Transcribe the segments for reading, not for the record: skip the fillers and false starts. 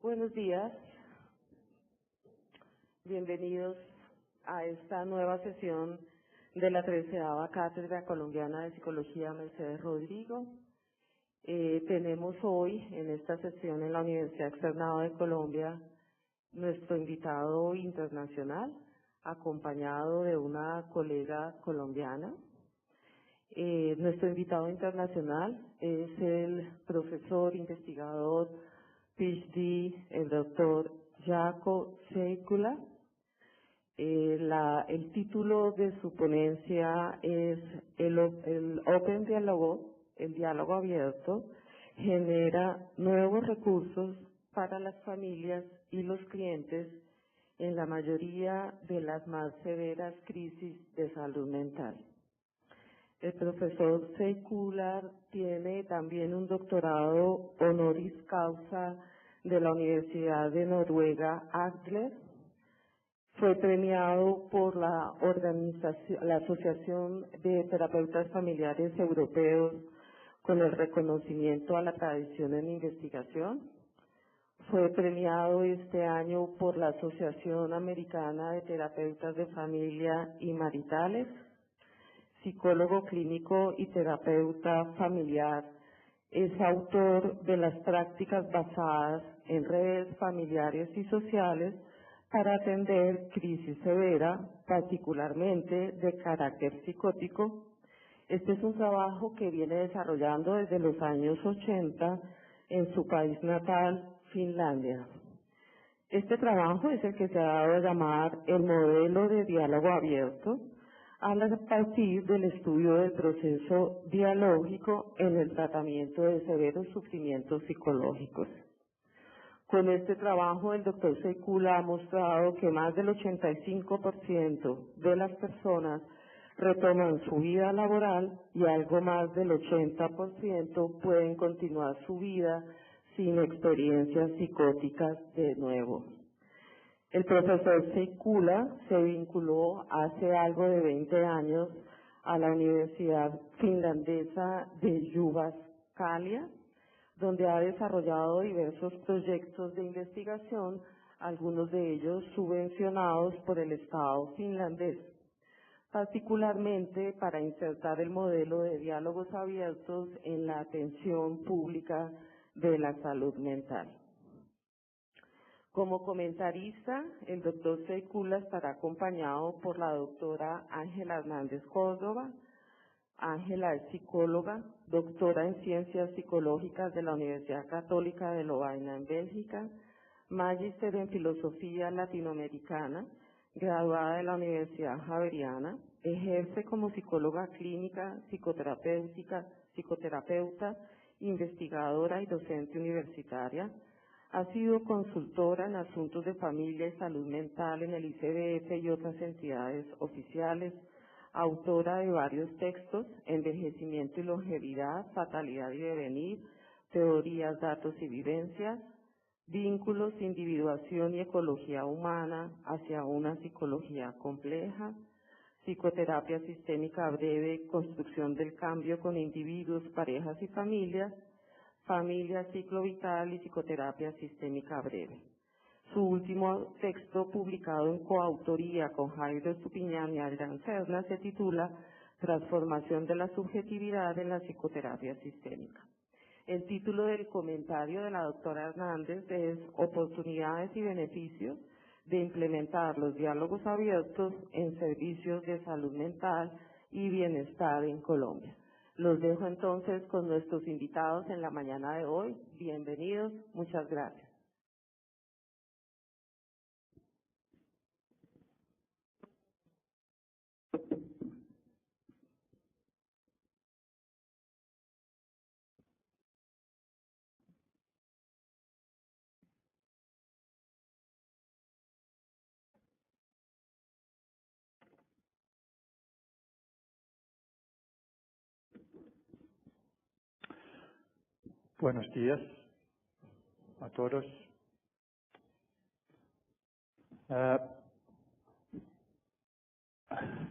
Buenos días, bienvenidos a esta nueva sesión de la 13ª Cátedra Colombiana de Psicología Mercedes Rodrigo. Tenemos hoy en esta sesión en la Universidad Externado de Colombia nuestro invitado internacional, acompañado de una colega colombiana. Nuestro invitado internacional es el profesor investigador PhD, el doctor Jaakko Seikkula. El título de su ponencia es el Open Diálogo, el diálogo abierto, genera nuevos recursos para las familias y los clientes en la mayoría de las más severas crisis de salud mental. El profesor Seikkula tiene también un doctorado honoris causa de la Universidad de Noruega, Agder. Fue premiado por la Asociación de Terapeutas Familiares Europeos con el reconocimiento a la tradición en investigación. Fue premiado este año por la Asociación Americana de Terapeutas de Familia y Maritales. Psicólogo clínico y terapeuta familiar, es autor de las prácticas basadas en redes familiares y sociales para atender crisis severa, particularmente de carácter psicótico. Este es un trabajo que viene desarrollando desde los años 80 en su país natal, Finlandia. Este trabajo es el que se ha dado a llamar el modelo de diálogo abierto, a partir del estudio del proceso dialógico en el tratamiento de severos sufrimientos psicológicos. Con este trabajo, el doctor Seikkula ha mostrado que más del 85% de las personas retoman su vida laboral y algo más del 80% pueden continuar su vida sin experiencias psicóticas de nuevo. El profesor Seikkula se vinculó hace algo de 20 años a la Universidad Finlandesa de Jyväskylä, donde ha desarrollado diversos proyectos de investigación, algunos de ellos subvencionados por el Estado finlandés, particularmente para insertar el modelo de diálogos abiertos en la atención pública de la salud mental. Como comentarista, el doctor Seikkula estará acompañado por la doctora Ángela Hernández Córdoba. Ángela es psicóloga, doctora en Ciencias Psicológicas de la Universidad Católica de Lovaina en Bélgica, magíster en Filosofía Latinoamericana, graduada de la Universidad Javeriana, ejerce como psicóloga clínica, psicoterapeuta, investigadora y docente universitaria. Ha sido consultora en asuntos de familia y salud mental en el ICBF y otras entidades oficiales, autora de varios textos, Envejecimiento y longevidad, Fatalidad y devenir, Teorías, datos y vivencias, Vínculos, individuación y ecología humana hacia una psicología compleja, Psicoterapia sistémica breve, construcción del cambio con individuos, parejas y familias, Familia, ciclo vital y psicoterapia sistémica breve. Su último texto, publicado en coautoría con Jairo Estupiñán y Adrián Serna, se titula Transformación de la subjetividad en la psicoterapia sistémica. El título del comentario de la doctora Hernández es Oportunidades y beneficios de implementar los diálogos abiertos en servicios de salud mental y bienestar en Colombia. Los dejo entonces con nuestros invitados en la mañana de hoy. Bienvenidos, muchas gracias. Buenos días a todos.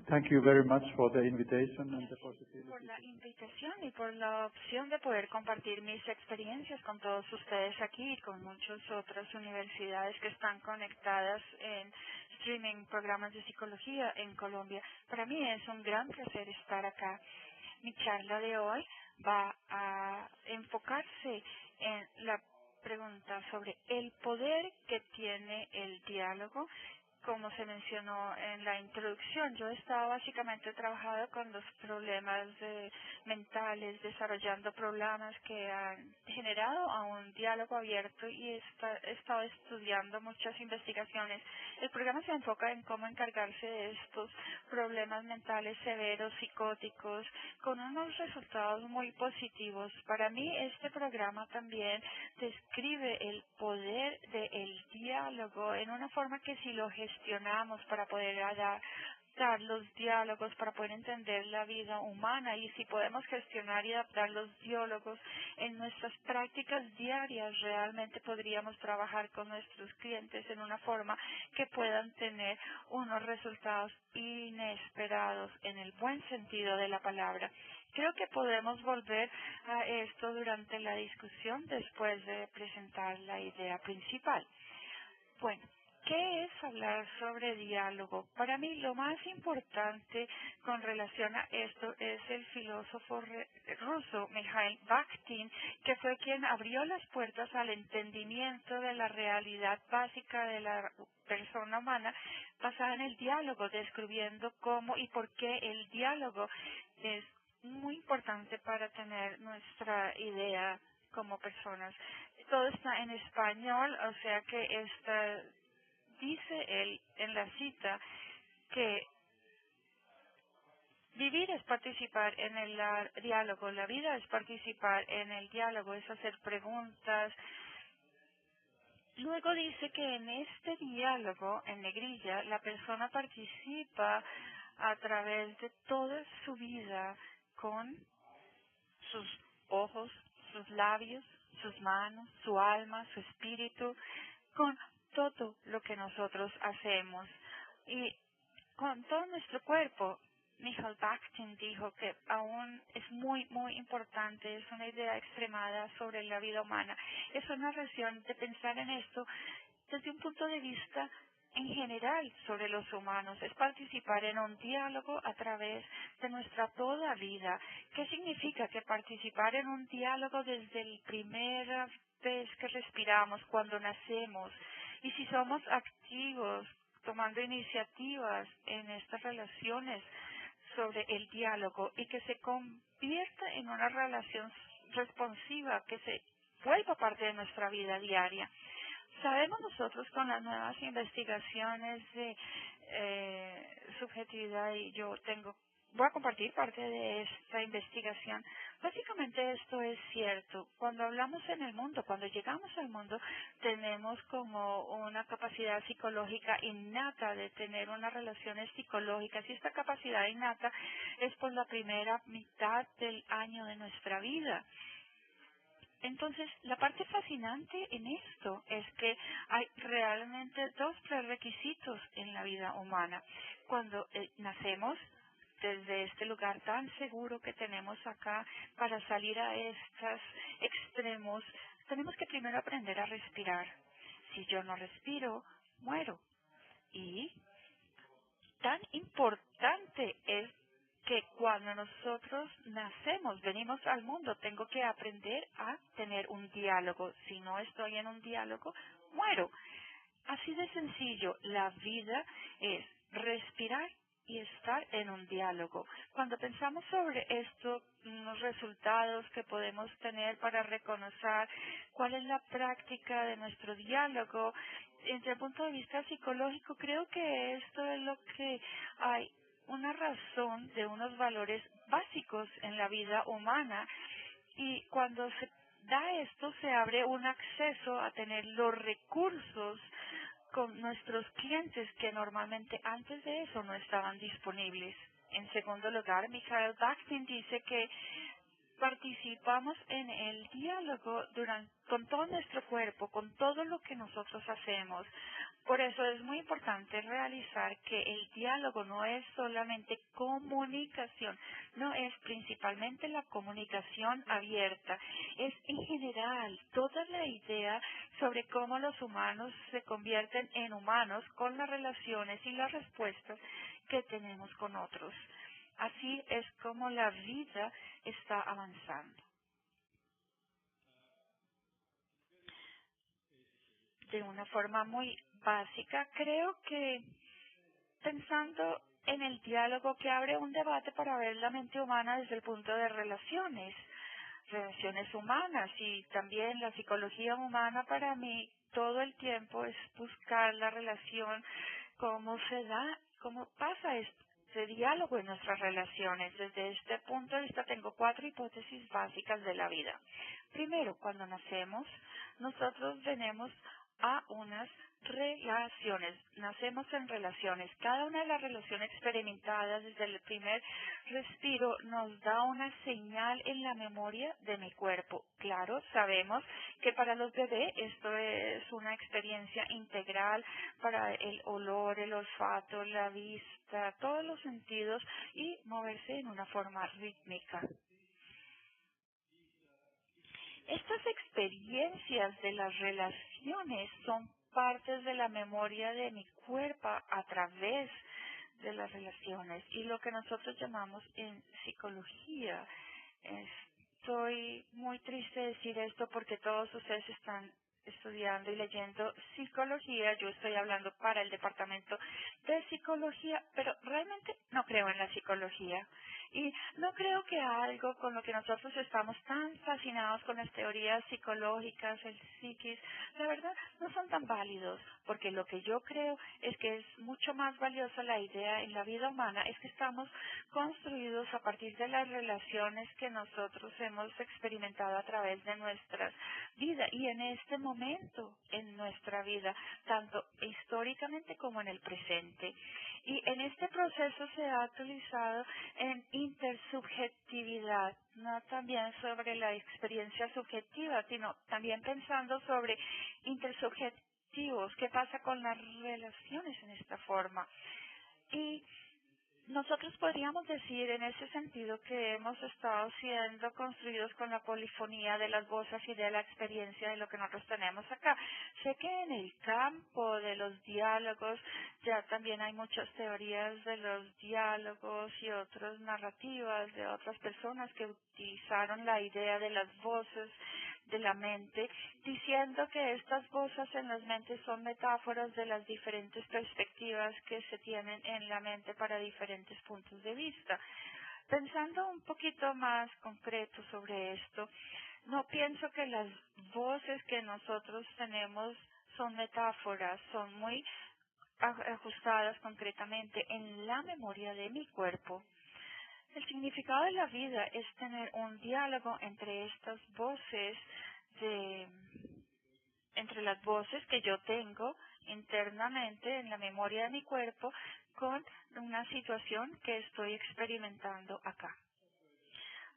Thank you very much for the invitation and the possibility. Por la invitación y por la opción de poder compartir mis experiencias con todos ustedes aquí y con muchas otras universidades que están conectadas en streaming programas de psicología en Colombia. Para mí es un gran placer estar acá. Mi charla de hoy va a enfocarse en la pregunta sobre el poder que tiene el diálogo. Como se mencionó en la introducción, yo estaba básicamente trabajando con los problemas mentales, desarrollando programas que han generado a un diálogo abierto y he estado estudiando muchas investigaciones. El programa se enfoca en cómo encargarse de estos problemas mentales severos, psicóticos, con unos resultados muy positivos. Para mí, este programa también describe el poder del diálogo en una forma que si lo gestionamos para poder adaptar los diálogos, para poder entender la vida humana y si podemos gestionar y adaptar los diálogos en nuestras prácticas diarias, realmente podríamos trabajar con nuestros clientes en una forma que puedan tener unos resultados inesperados en el buen sentido de la palabra. Creo que podemos volver a esto durante la discusión después de presentar la idea principal. Bueno, ¿qué es hablar sobre diálogo? Para mí lo más importante con relación a esto es el filósofo ruso Mikhail Bakhtin, que fue quien abrió las puertas al entendimiento de la realidad básica de la persona humana basada en el diálogo, descubriendo cómo y por qué el diálogo es muy importante para tener nuestra idea como personas. Todo está en español, o sea que dice él en la cita que vivir es participar en el diálogo, la vida es participar en el diálogo, es hacer preguntas. Luego dice que en este diálogo, en negrilla, la persona participa a través de toda su vida con sus ojos, sus labios, sus manos, su alma, su espíritu, con todo lo que nosotros hacemos y con todo nuestro cuerpo. Mikhail Bakhtin dijo que aún es muy, muy importante, es una idea extremada sobre la vida humana. Es una razón de pensar en esto desde un punto de vista en general sobre los humanos, es participar en un diálogo a través de nuestra toda vida. ¿Qué significa que participar en un diálogo desde la primera vez que respiramos, cuando nacemos? Y si somos activos, tomando iniciativas en estas relaciones sobre el diálogo y que se convierta en una relación responsiva, que se vuelva parte de nuestra vida diaria. Sabemos nosotros con las nuevas investigaciones de subjetividad y voy a compartir parte de esta investigación. Básicamente esto es cierto. Cuando hablamos en el mundo, cuando llegamos al mundo, tenemos como una capacidad psicológica innata de tener unas relaciones psicológicas y esta capacidad innata es por la primera mitad del año de nuestra vida. Entonces, la parte fascinante en esto es que hay realmente dos prerequisitos en la vida humana. Cuando nacemos, desde este lugar tan seguro que tenemos acá, para salir a estos extremos, tenemos que primero aprender a respirar. Si yo no respiro, muero. Y tan importante es que cuando nosotros nacemos, venimos al mundo, tengo que aprender a tener un diálogo. Si no estoy en un diálogo, muero. Así de sencillo, la vida es respirar y estar en un diálogo. Cuando pensamos sobre esto, los resultados que podemos tener para reconocer cuál es la práctica de nuestro diálogo, desde el punto de vista psicológico, creo que esto es lo que hay una razón de unos valores básicos en la vida humana y cuando se da esto se abre un acceso a tener los recursos con nuestros clientes que normalmente antes de eso no estaban disponibles. En segundo lugar, Mikhail Bakhtin dice que participamos en el diálogo con todo nuestro cuerpo, con todo lo que nosotros hacemos. Por eso es muy importante realizar que el diálogo no es solamente comunicación, no es principalmente la comunicación abierta, es en general toda la idea sobre cómo los humanos se convierten en humanos con las relaciones y las respuestas que tenemos con otros. Así es como la vida está avanzando. De una forma muy básica, creo que pensando en el diálogo que abre un debate para ver la mente humana desde el punto de relaciones humanas y también la psicología humana para mí todo el tiempo es buscar la relación, cómo se da, cómo pasa este diálogo en nuestras relaciones. Desde este punto de vista tengo 4 hipótesis básicas de la vida. Primero, cuando nacemos, nosotros venimos a unas relaciones, nacemos en relaciones. Cada una de las relaciones experimentadas desde el primer respiro nos da una señal en la memoria de mi cuerpo. Claro, sabemos que para los bebés esto es una experiencia integral para el olor, el olfato, la vista, todos los sentidos y moverse en una forma rítmica. Estas experiencias de las relaciones son partes de la memoria de mi cuerpo a través de las relaciones y lo que nosotros llamamos en psicología. Estoy muy triste de decir esto porque todos ustedes están estudiando y leyendo psicología. Yo estoy hablando para el departamento de psicología, pero realmente no creo en la psicología. Y no creo que algo con lo que nosotros estamos tan fascinados con las teorías psicológicas, el psiquis, la verdad no son tan válidos, porque lo que yo creo es que es mucho más valiosa la idea en la vida humana, es que estamos construidos a partir de las relaciones que nosotros hemos experimentado a través de nuestras vidas y en este momento en nuestra vida, tanto históricamente como en el presente. Y en este proceso se ha utilizado en intersubjetividad, no también sobre la experiencia subjetiva, sino también pensando sobre intersubjetivos, qué pasa con las relaciones en esta forma. Y nosotros podríamos decir en ese sentido que hemos estado siendo construidos con la polifonía de las voces y de la experiencia de lo que nosotros tenemos acá. Sé que en el campo de los diálogos ya también hay muchas teorías de los diálogos y otras narrativas de otras personas que utilizaron la idea de las voces de la mente, diciendo que estas voces en las mentes son metáforas de las diferentes perspectivas que se tienen en la mente para diferentes puntos de vista. Pensando un poquito más concreto sobre esto, no pienso que las voces que nosotros tenemos son metáforas, son muy ajustadas concretamente en la memoria de mi cuerpo. El significado de la vida es tener un diálogo entre estas voces, entre las voces que yo tengo internamente en la memoria de mi cuerpo con una situación que estoy experimentando acá.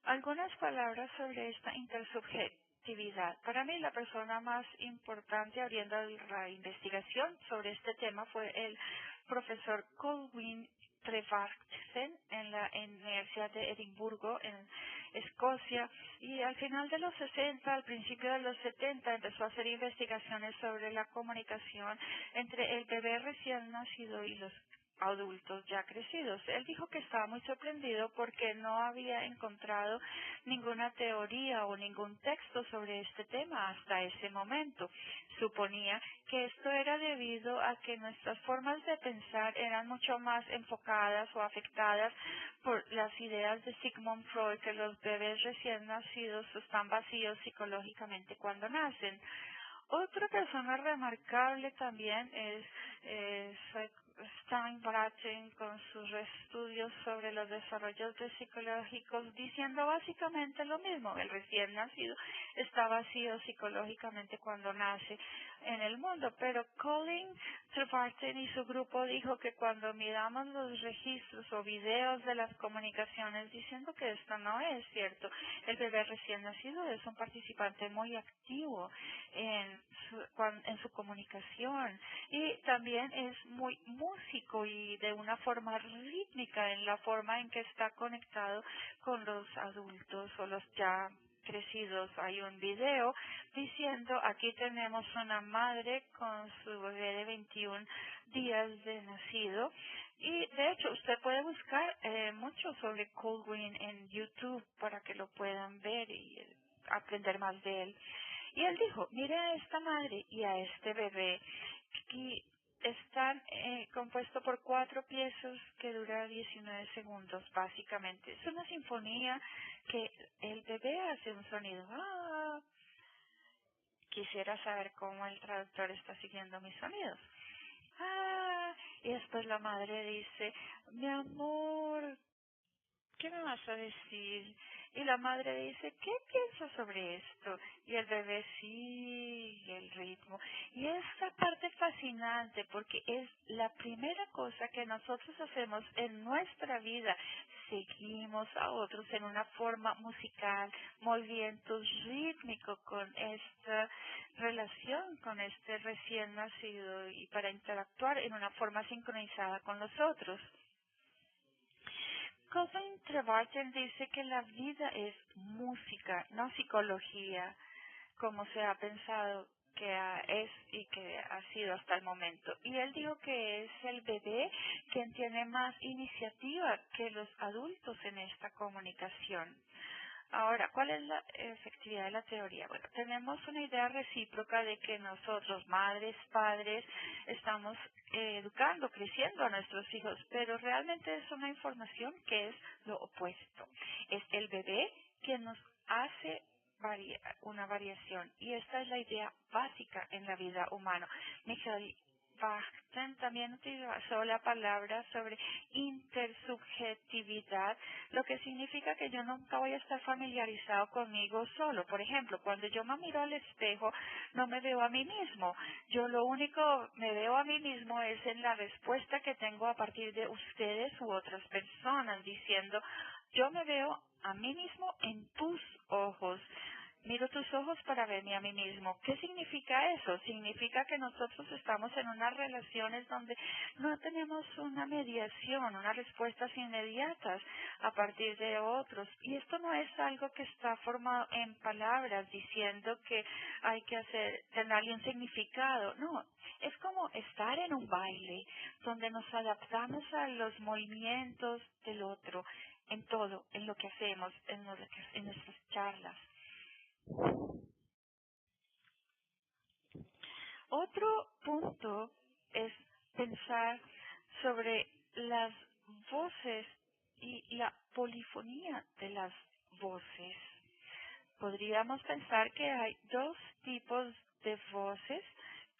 Algunas palabras sobre esta intersubjetividad. Para mí la persona más importante abriendo la investigación sobre este tema fue el profesor Colwyn Trevarthen en la Universidad de Edimburgo, en Escocia, y al final de los 60, al principio de los 70, empezó a hacer investigaciones sobre la comunicación entre el bebé recién nacido y los adultos ya crecidos. Él dijo que estaba muy sorprendido porque no había encontrado ninguna teoría o ningún texto sobre este tema hasta ese momento. Suponía que esto era debido a que nuestras formas de pensar eran mucho más enfocadas o afectadas por las ideas de Sigmund Freud, que los bebés recién nacidos están vacíos psicológicamente cuando nacen. Otra persona remarcable también es Steinbraten con sus estudios sobre los desarrollos psicológicos, diciendo básicamente lo mismo. El recién nacido está vacío psicológicamente cuando nace. en el mundo, pero Colin Trevartin y su grupo dijo que cuando miramos los registros o videos de las comunicaciones diciendo que esto no es cierto, el bebé recién nacido es un participante muy activo en su comunicación y también es muy músico y de una forma rítmica en la forma en que está conectado con los adultos o los ya crecidos. Hay un video diciendo, aquí tenemos una madre con su bebé de 21 días de nacido y de hecho usted puede buscar mucho sobre Colwyn en YouTube para que lo puedan ver y aprender más de él. Y él dijo, mire a esta madre y a este bebé y están compuestos por 4 piezas que duran 19 segundos, básicamente. Es una sinfonía que el bebé hace un sonido. ¡Ah! Quisiera saber cómo el traductor está siguiendo mis sonidos. ¡Ah! Y después la madre dice, mi amor, ¿qué me vas a decir? Y la madre dice, ¿qué piensas sobre esto? Y el bebé sigue el ritmo. Y esta parte es fascinante porque es la primera cosa que nosotros hacemos en nuestra vida. Seguimos a otros en una forma musical, movimientos rítmicos con esta relación, con este recién nacido y para interactuar en una forma sincronizada con los otros. Colin Trevartin dice que la vida es música, no psicología, como se ha pensado que es y que ha sido hasta el momento. Y él dijo que es el bebé quien tiene más iniciativa que los adultos en esta comunicación. Ahora, ¿cuál es la efectividad de la teoría? Bueno, tenemos una idea recíproca de que nosotros, madres, padres, estamos educando, creciendo a nuestros hijos, pero realmente es una información que es lo opuesto. Es el bebé quien nos hace una variación, y esta es la idea básica en la vida humana. Michael Bachten también utilizó la palabra sobre intersubjetividad, lo que significa que yo nunca voy a estar familiarizado conmigo solo. Por ejemplo, cuando yo me miro al espejo, no me veo a mí mismo. Yo lo único me veo a mí mismo es en la respuesta que tengo a partir de ustedes u otras personas, diciendo, yo me veo a mí mismo en tus ojos. Miro tus ojos para verme a mí mismo. ¿Qué significa eso? Significa que nosotros estamos en unas relaciones donde no tenemos una mediación, unas respuestas inmediatas a partir de otros. Y esto no es algo que está formado en palabras diciendo que hay que tenerle un significado. No, es como estar en un baile donde nos adaptamos a los movimientos del otro, en todo, en lo que hacemos, en nuestras charlas. Otro punto es pensar sobre las voces y la polifonía de las voces. Podríamos pensar que hay 2 tipos de voces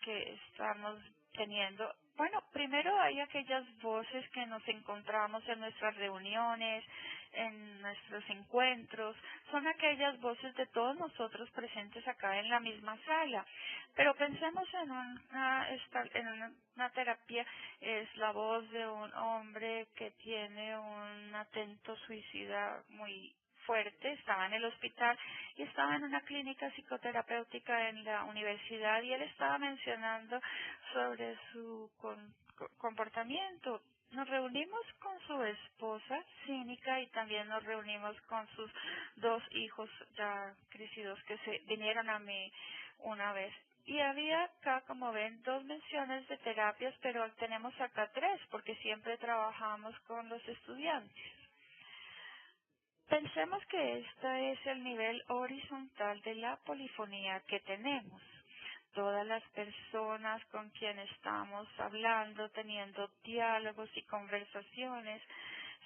que estamos teniendo. Bueno, primero hay aquellas voces que nos encontramos en nuestras reuniones, en nuestros encuentros. Son aquellas voces de todos nosotros presentes acá en la misma sala. Pero pensemos en una terapia, es la voz de un hombre que tiene un atento suicida muy fuerte, estaba en el hospital y estaba en una clínica psicoterapéutica en la universidad y él estaba mencionando sobre su comportamiento. Nos reunimos con su esposa cínica y también nos reunimos con sus 2 hijos ya crecidos que se vinieron a mí una vez. Y había acá, como ven, 2 menciones de terapias, pero tenemos acá 3 porque siempre trabajamos con los estudiantes. Pensemos que este es el nivel horizontal de la polifonía que tenemos. Todas las personas con quienes estamos hablando, teniendo diálogos y conversaciones,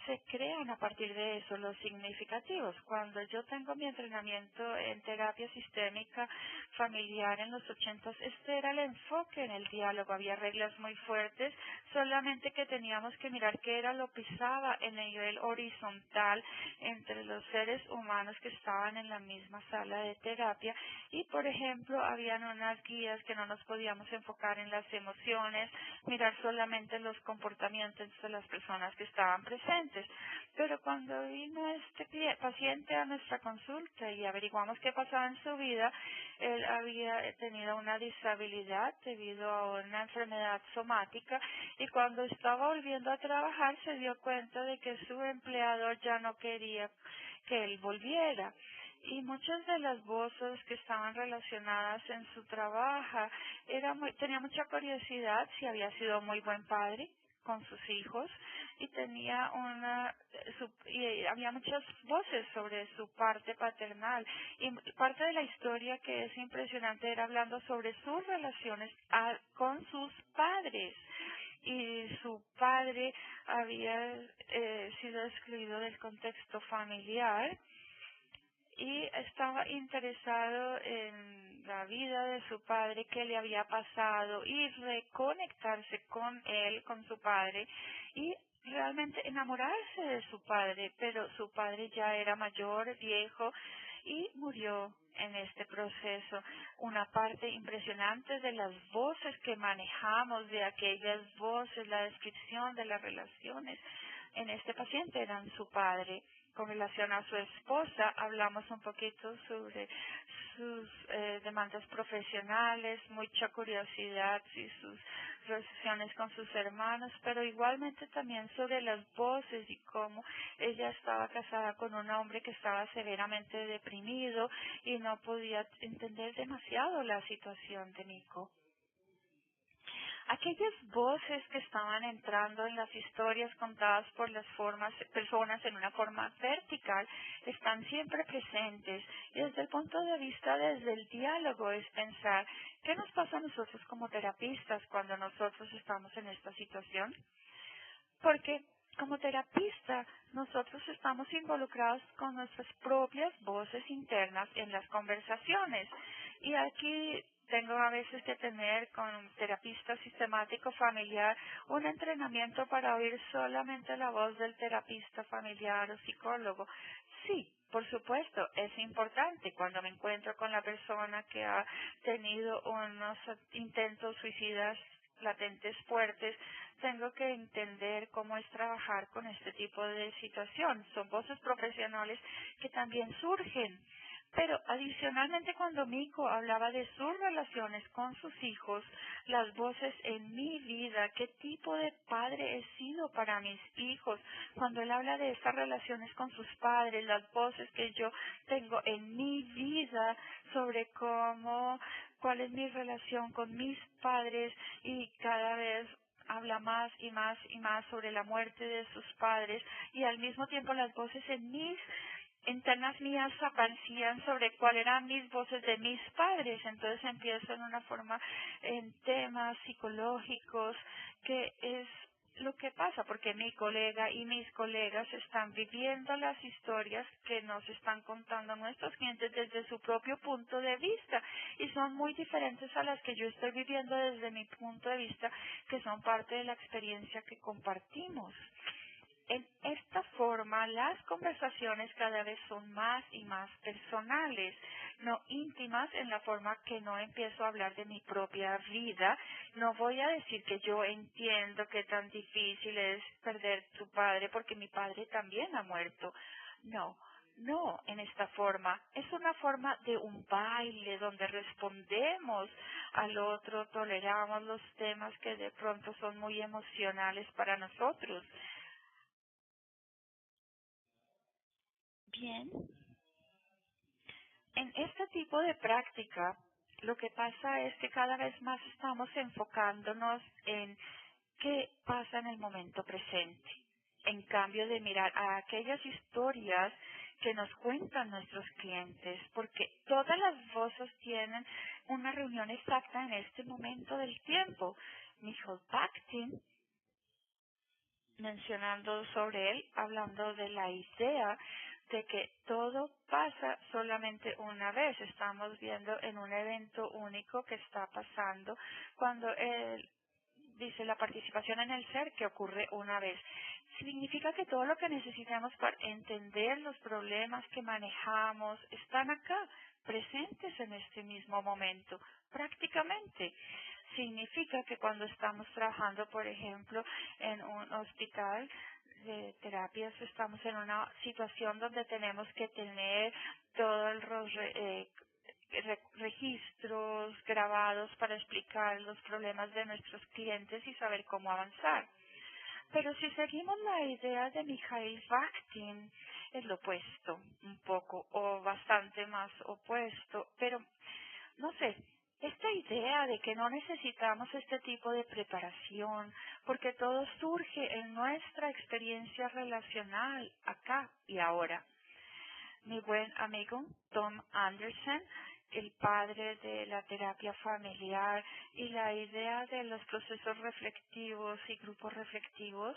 se crean a partir de eso los significativos. Cuando yo tengo mi entrenamiento en terapia sistémica familiar en los 80, este era el enfoque en el diálogo. Había reglas muy fuertes, solamente que teníamos que mirar qué era lo que pisaba en el nivel horizontal entre los seres humanos que estaban en la misma sala de terapia. Y, por ejemplo, habían unas guías que no nos podíamos enfocar en las emociones, mirar solamente los comportamientos de las personas que estaban presentes. Pero cuando vino este paciente a nuestra consulta y averiguamos qué pasaba en su vida, él había tenido una disabilidad debido a una enfermedad somática, y cuando estaba volviendo a trabajar se dio cuenta de que su empleador ya no quería que él volviera. Y muchas de las voces que estaban relacionadas en su trabajo, tenía mucha curiosidad si había sido muy buen padre con sus hijos, y tenía y había muchas voces sobre su parte paternal, y parte de la historia que es impresionante era hablando sobre sus relaciones con sus padres, y su padre había sido excluido del contexto familiar y estaba interesado en la vida de su padre, qué le había pasado, y reconectarse con él, con su padre, y realmente enamorarse de su padre, pero su padre ya era mayor, viejo, y murió en este proceso. Una parte impresionante de las voces que manejamos, de aquellas voces, la descripción de las relaciones en este paciente eran su padre. Con relación a su esposa, hablamos un poquito sobre sus demandas profesionales, mucha curiosidad y sus relaciones con sus hermanos, pero igualmente también sobre las voces y cómo ella estaba casada con un hombre que estaba severamente deprimido y no podía entender demasiado la situación de Nico. Aquellas voces que estaban entrando en las historias contadas por las personas en una forma vertical están siempre presentes, y desde el punto de vista desde el diálogo es pensar ¿qué nos pasa a nosotros como terapistas cuando nosotros estamos en esta situación? Porque como terapista nosotros estamos involucrados con nuestras propias voces internas en las conversaciones, y aquí tengo a veces que tener con terapista sistemático familiar un entrenamiento para oír solamente la voz del terapista familiar o psicólogo. Sí, por supuesto, es importante cuando me encuentro con la persona que ha tenido unos intentos suicidas latentes fuertes, tengo que entender cómo es trabajar con este tipo de situación. Son voces profesionales que también surgen. Pero adicionalmente cuando Miko hablaba de sus relaciones con sus hijos, las voces en mi vida, qué tipo de padre he sido para mis hijos, cuando él habla de estas relaciones con sus padres, las voces que yo tengo en mi vida sobre cuál es mi relación con mis padres, y cada vez habla más y más y más sobre la muerte de sus padres, y al mismo tiempo las voces en mis internas mías aparecían sobre cuáles eran mis voces de mis padres. Entonces empiezo en una forma en temas psicológicos, que es lo que pasa, porque mi colega y mis colegas están viviendo las historias que nos están contando nuestros clientes desde su propio punto de vista, y son muy diferentes a las que yo estoy viviendo desde mi punto de vista, que son parte de la experiencia que compartimos. En esta forma, las conversaciones cada vez son más y más personales, no íntimas, en la forma que no empiezo a hablar de mi propia vida. No voy a decir que yo entiendo qué tan difícil es perder tu padre porque mi padre también ha muerto. No, en esta forma. Es una forma de un baile donde respondemos al otro, toleramos los temas que de pronto son muy emocionales para nosotros. Bien, en este tipo de práctica, lo que pasa es que cada vez más estamos enfocándonos en qué pasa en el momento presente, en cambio de mirar a aquellas historias que nos cuentan nuestros clientes, porque todas las voces tienen una reunión exacta en este momento del tiempo. Michael Bakhtin mencionando sobre él, hablando de la idea de que todo pasa solamente una vez. Estamos viendo en un evento único que está pasando cuando él dice la participación en el ser que ocurre una vez. Significa que todo lo que necesitamos para entender los problemas que manejamos están acá, presentes en este mismo momento, prácticamente. Significa que cuando estamos trabajando, por ejemplo, en un hospital de terapias, estamos en una situación donde tenemos que tener todos los registros grabados para explicar los problemas de nuestros clientes y saber cómo avanzar. Pero si seguimos la idea de Mikhail Bakhtin, es lo opuesto, un poco, o bastante más opuesto, pero no sé, esta idea de que no necesitamos este tipo de preparación, porque todo surge en nuestra experiencia relacional, acá y ahora. Mi buen amigo Tom Anderson, el padre de la terapia familiar y la idea de los procesos reflectivos y grupos reflectivos.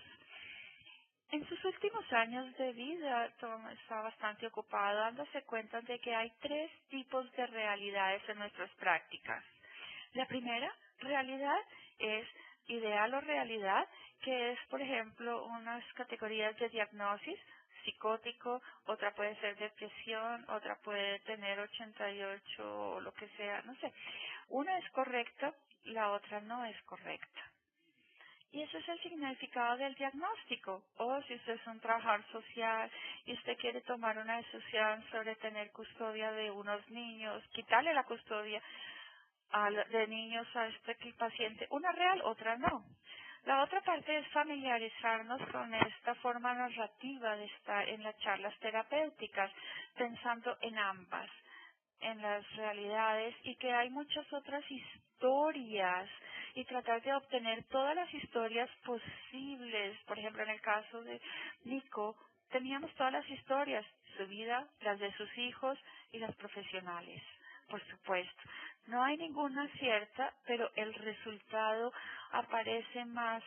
En sus últimos años de vida, Tom está bastante ocupado dándose cuenta de que hay 3 tipos de realidades en nuestras prácticas. La primera realidad es ideal o realidad, que es, por ejemplo, unas categorías de diagnosis, psicótico, otra puede ser depresión, otra puede tener 88 o lo que sea, no sé. Una es correcta, la otra no es correcta. Y ese es el significado del diagnóstico. O si usted es un trabajador social y usted quiere tomar una decisión sobre tener custodia de unos niños, quitarle la custodia de niños a este paciente, una real, otra no. La otra parte es familiarizarnos con esta forma narrativa de estar en las charlas terapéuticas, pensando en ambas, en las realidades, y que hay muchas otras historias, y tratar de obtener todas las historias posibles. Por ejemplo, en el caso de Nico, teníamos todas las historias, su vida, las de sus hijos y las profesionales. Por supuesto, no hay ninguna cierta, pero el resultado aparece más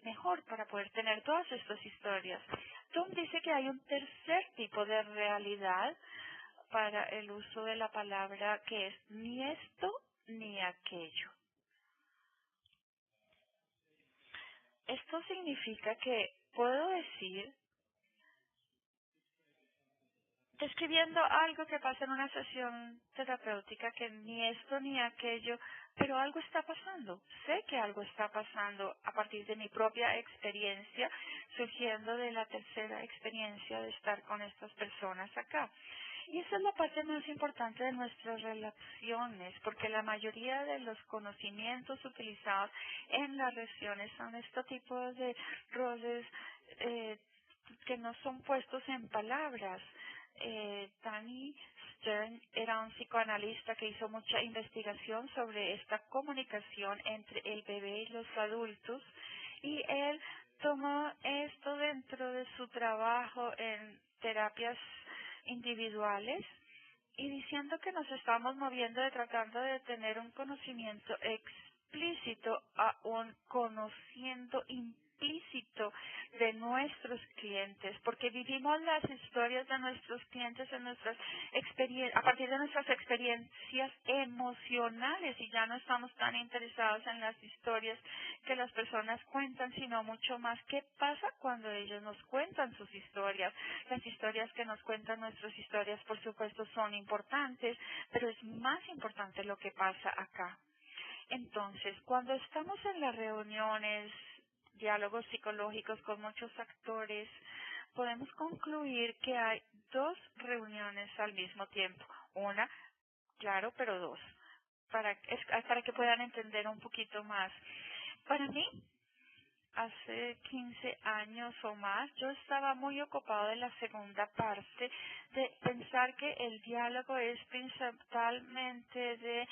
mejor para poder tener todas estas historias. Tom dice que hay un tercer tipo de realidad para el uso de la palabra, que es ni esto ni aquello. Esto significa que puedo decir, describiendo algo que pasa en una sesión terapéutica, que ni esto ni aquello, pero algo está pasando. Sé que algo está pasando a partir de mi propia experiencia, surgiendo de la tercera experiencia de estar con estas personas acá. Y esa es la parte más importante de nuestras relaciones, porque la mayoría de los conocimientos utilizados en las relaciones son este tipo de roles que no son puestos en palabras. Danny Stern era un psicoanalista que hizo mucha investigación sobre esta comunicación entre el bebé y los adultos, y él tomó esto dentro de su trabajo en terapias individuales, y diciendo que nos estamos moviendo de tratando de tener un conocimiento explícito a un conociendo implícito de nuestros clientes, porque vivimos las historias de nuestros clientes en nuestras a partir de nuestras experiencias emocionales, y ya no estamos tan interesados en las historias que las personas cuentan, sino mucho más qué pasa cuando ellos nos cuentan sus historias. Las historias que nos cuentan nuestras historias, por supuesto, son importantes, pero es más importante lo que pasa acá. Entonces, cuando estamos en las reuniones, diálogos psicológicos con muchos actores, podemos concluir que hay 2 reuniones al mismo tiempo. Una, claro, pero 2, para que puedan entender un poquito más. Para mí, hace 15 años o más, yo estaba muy ocupado en la segunda parte de pensar que el diálogo es principalmente de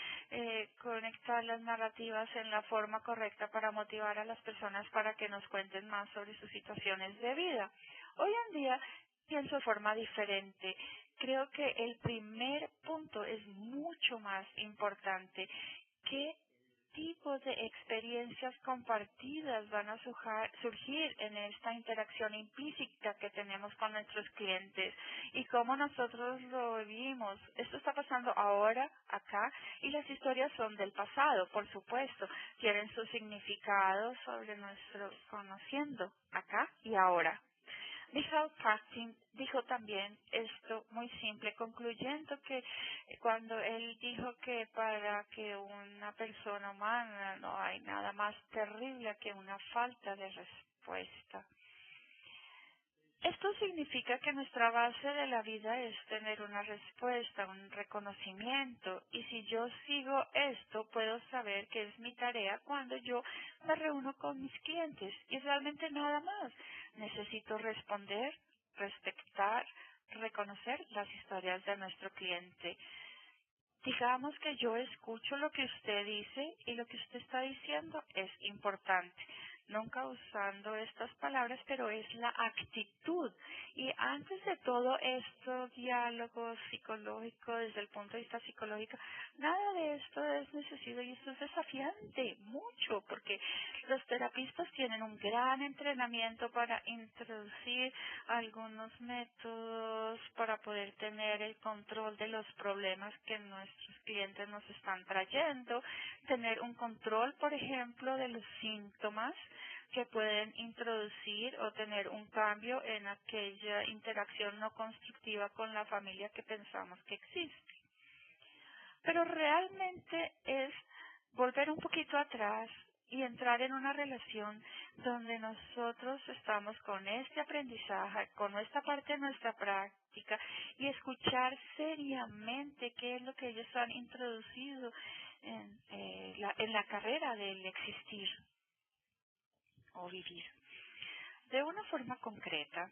conectar las narrativas en la forma correcta para motivar a las personas para que nos cuenten más sobre sus situaciones de vida. Hoy en día pienso de forma diferente. Creo que el primer punto es mucho más importante. ¿Qué tipo de experiencias compartidas van a surgir en esta interacción implícita que tenemos con nuestros clientes y cómo nosotros lo vivimos. Esto está pasando ahora, acá, y las historias son del pasado, por supuesto. Tienen su significado sobre nuestro conociendo, acá y ahora. Michael Prachtin dijo también esto muy simple, concluyendo que cuando él dijo que para que una persona humana no hay nada más terrible que una falta de respuesta. Esto significa que nuestra base de la vida es tener una respuesta, un reconocimiento. Y si yo sigo esto, puedo saber que es mi tarea cuando yo me reúno con mis clientes. Y realmente nada más. Necesito responder, respetar, reconocer las historias de nuestro cliente. Digamos que yo escucho lo que usted dice y lo que usted está diciendo es importante. Nunca usando estas palabras, pero es la actitud. Y antes de todo esto, diálogo psicológico, desde el punto de vista psicológico, nada de esto es necesario y esto es desafiante, mucho, porque los terapistas tienen un gran entrenamiento para introducir algunos métodos para poder tener el control de los problemas que nuestros clientes nos están trayendo, tener un control, por ejemplo, de los síntomas que pueden introducir o tener un cambio en aquella interacción no constructiva con la familia que pensamos que existe. Pero realmente es volver un poquito atrás y entrar en una relación donde nosotros estamos con este aprendizaje, con esta parte de nuestra práctica y escuchar seriamente qué es lo que ellos han introducido en la carrera del existir o vivir. De una forma concreta,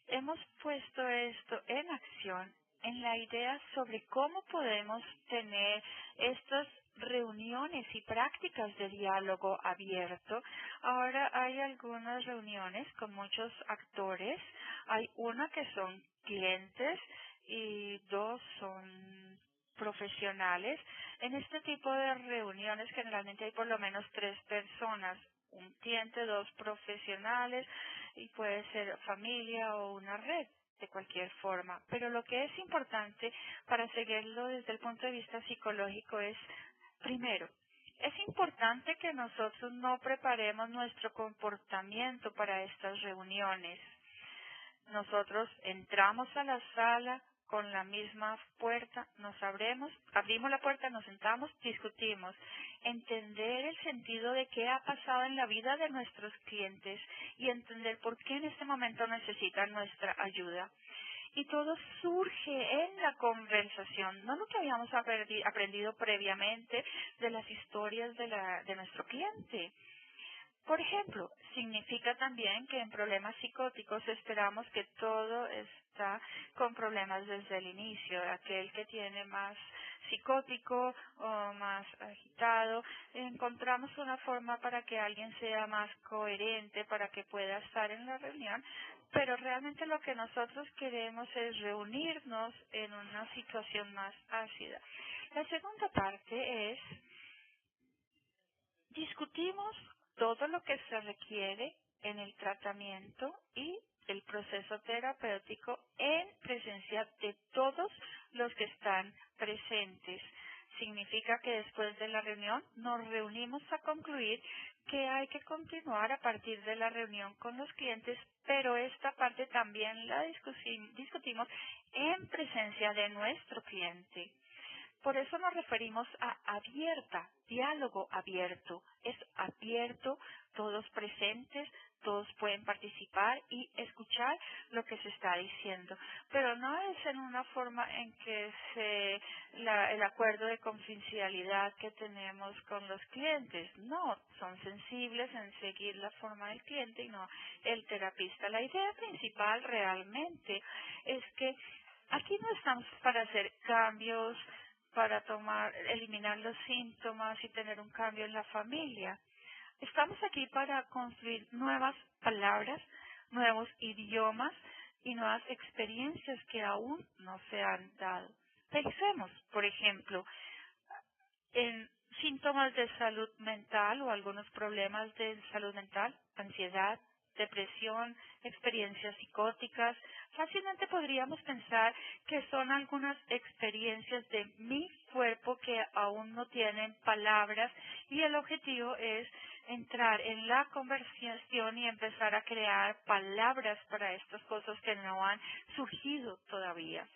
hemos puesto esto en acción en la idea sobre cómo podemos tener estas reuniones y prácticas de diálogo abierto. Ahora hay algunas reuniones con muchos actores. Hay una que son clientes y dos son profesionales. En este tipo de reuniones generalmente hay por lo menos 3 personas. Un cliente, 2 profesionales y puede ser familia o una red de cualquier forma. Pero lo que es importante para seguirlo desde el punto de vista psicológico es, primero, es importante que nosotros no preparemos nuestro comportamiento para estas reuniones. Nosotros entramos a la sala con la misma puerta, abrimos la puerta, nos sentamos, discutimos. Entender el sentido de qué ha pasado en la vida de nuestros clientes y entender por qué en este momento necesitan nuestra ayuda. Y todo surge en la conversación, no lo que habíamos aprendido previamente de las historias de nuestro cliente. Por ejemplo, significa también que en problemas psicóticos esperamos que todo está con problemas desde el inicio. Aquel que tiene más psicótico o más agitado, encontramos una forma para que alguien sea más coherente, para que pueda estar en la reunión, pero realmente lo que nosotros queremos es reunirnos en una situación más ácida. La segunda parte es, discutimos todo lo que se requiere en el tratamiento y el proceso terapéutico en presencia de todos los que están presentes. Significa que después de la reunión nos reunimos a concluir que hay que continuar a partir de la reunión con los clientes, pero esta parte también la discutimos en presencia de nuestro cliente. Por eso nos referimos a abierta, diálogo abierto. Es abierto, todos presentes, todos pueden participar y escuchar lo que se está diciendo. Pero no es en una forma en que el acuerdo de confidencialidad que tenemos con los clientes. No, son sensibles en seguir la forma del cliente y no el terapista. La idea principal realmente es que aquí no estamos para hacer cambios, para eliminar los síntomas y tener un cambio en la familia. Estamos aquí para construir nuevas palabras, nuevos idiomas y nuevas experiencias que aún no se han dado. Pensemos, por ejemplo, en síntomas de salud mental o algunos problemas de salud mental, ansiedad, depresión, experiencias psicóticas. Fácilmente podríamos pensar que son algunas experiencias de mi cuerpo que aún no tienen palabras y el objetivo es entrar en la conversación y empezar a crear palabras para estas cosas que no han surgido todavía.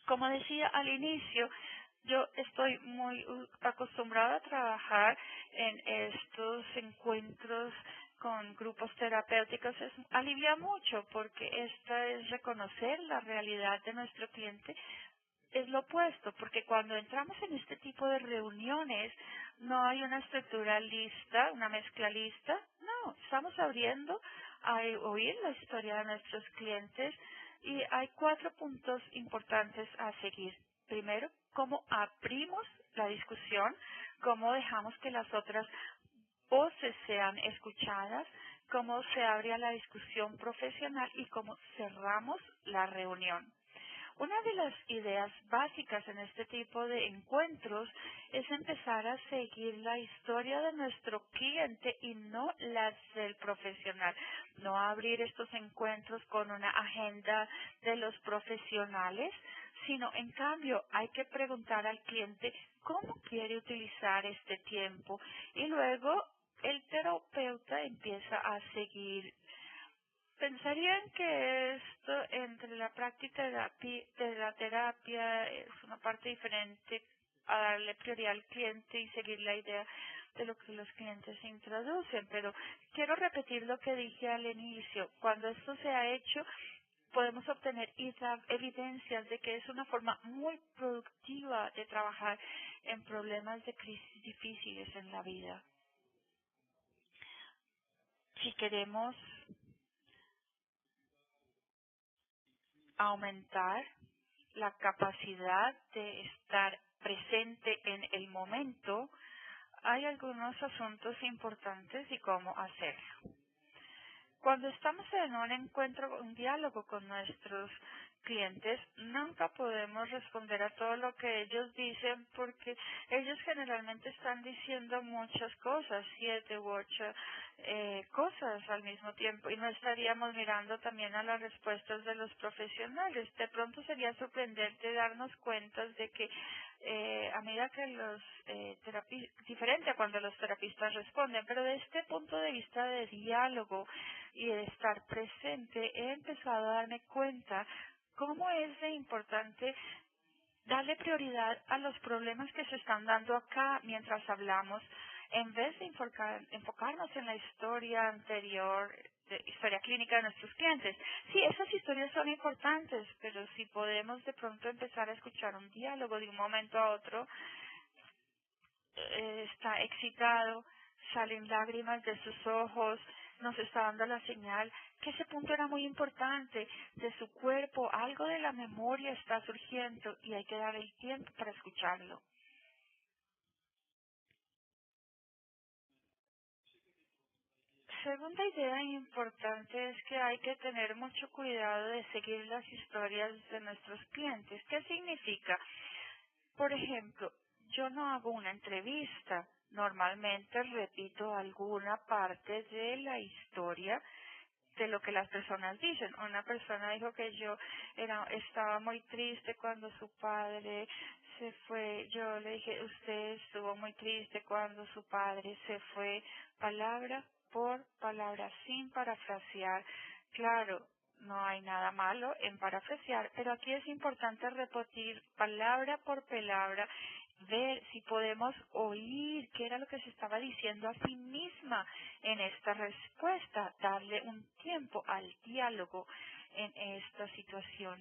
Como decía al inicio, yo estoy muy acostumbrada a trabajar en estos encuentros con grupos terapéuticos. Alivia mucho porque esta es reconocer la realidad de nuestro cliente. Es lo opuesto, porque cuando entramos en este tipo de reuniones no hay una estructura lista, una mezcla lista. No, estamos abriendo a oír la historia de nuestros clientes y hay 4 puntos importantes a seguir. Primero, cómo abrimos la discusión, cómo dejamos que las otras voces sean escuchadas, cómo se abre a la discusión profesional y cómo cerramos la reunión. Una de las ideas básicas en este tipo de encuentros es empezar a seguir la historia de nuestro cliente y no las del profesional. No abrir estos encuentros con una agenda de los profesionales, sino en cambio hay que preguntar al cliente cómo quiere utilizar este tiempo y luego el terapeuta empieza a seguir. ¿Pensarían que esto entre la práctica de la terapia es una parte diferente a darle prioridad al cliente y seguir la idea de lo que los clientes introducen? Pero quiero repetir lo que dije al inicio. Cuando esto se ha hecho, podemos obtener evidencias de que es una forma muy productiva de trabajar en problemas de crisis difíciles en la vida. Si queremos aumentar la capacidad de estar presente en el momento, hay algunos asuntos importantes y cómo hacerlo. Cuando estamos en un encuentro, un diálogo con nuestros clientes, nunca podemos responder a todo lo que ellos dicen porque ellos generalmente están diciendo muchas cosas, 7 u 8 cosas al mismo tiempo y no estaríamos mirando también a las respuestas de los profesionales. De pronto sería sorprendente darnos cuenta de que a medida que los diferente a cuando los terapistas responden, pero de este punto de vista de diálogo y de estar presente, he empezado a darme cuenta cómo es de importante darle prioridad a los problemas que se están dando acá mientras hablamos, en vez de enfocarnos en la historia anterior, historia clínica de nuestros clientes. Sí, esas historias son importantes, pero si podemos de pronto empezar a escuchar un diálogo de un momento a otro, está excitado, salen lágrimas de sus ojos, nos está dando la señal que ese punto era muy importante de su cuerpo, algo de la memoria está surgiendo y hay que dar el tiempo para escucharlo. Segunda idea importante es que hay que tener mucho cuidado de seguir las historias de nuestros clientes. ¿Qué significa? Por ejemplo, yo no hago una entrevista. Normalmente repito alguna parte de la historia de lo que las personas dicen. Una persona dijo que estaba muy triste cuando su padre se fue. Yo le dije, usted estuvo muy triste cuando su padre se fue, palabra por palabra, sin parafrasear. Claro, no hay nada malo en parafrasear, pero aquí es importante repetir palabra por palabra, ver si podemos oír qué era lo que se estaba diciendo a sí misma en esta respuesta, darle un tiempo al diálogo en esta situación.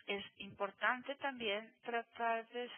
Es importante también tratar de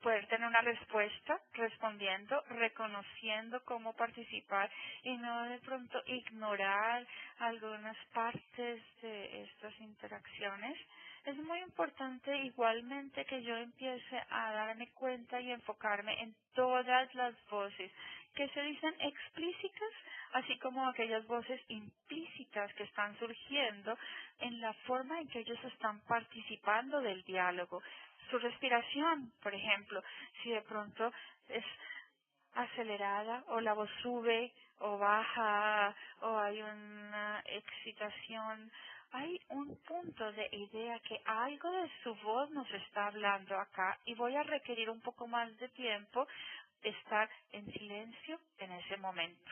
poder tener una respuesta respondiendo, reconociendo cómo participar y no de pronto ignorar algunas partes de estas interacciones. Es muy importante igualmente que yo empiece a darme cuenta y enfocarme en todas las voces que se dicen explícitas así como aquellas voces implícitas que están surgiendo en la forma en que ellos están participando del diálogo. Su respiración, por ejemplo, si de pronto es acelerada o la voz sube o baja o hay una excitación, hay un punto de idea que algo de su voz nos está hablando acá y voy a requerir un poco más de tiempo de estar en silencio en ese momento.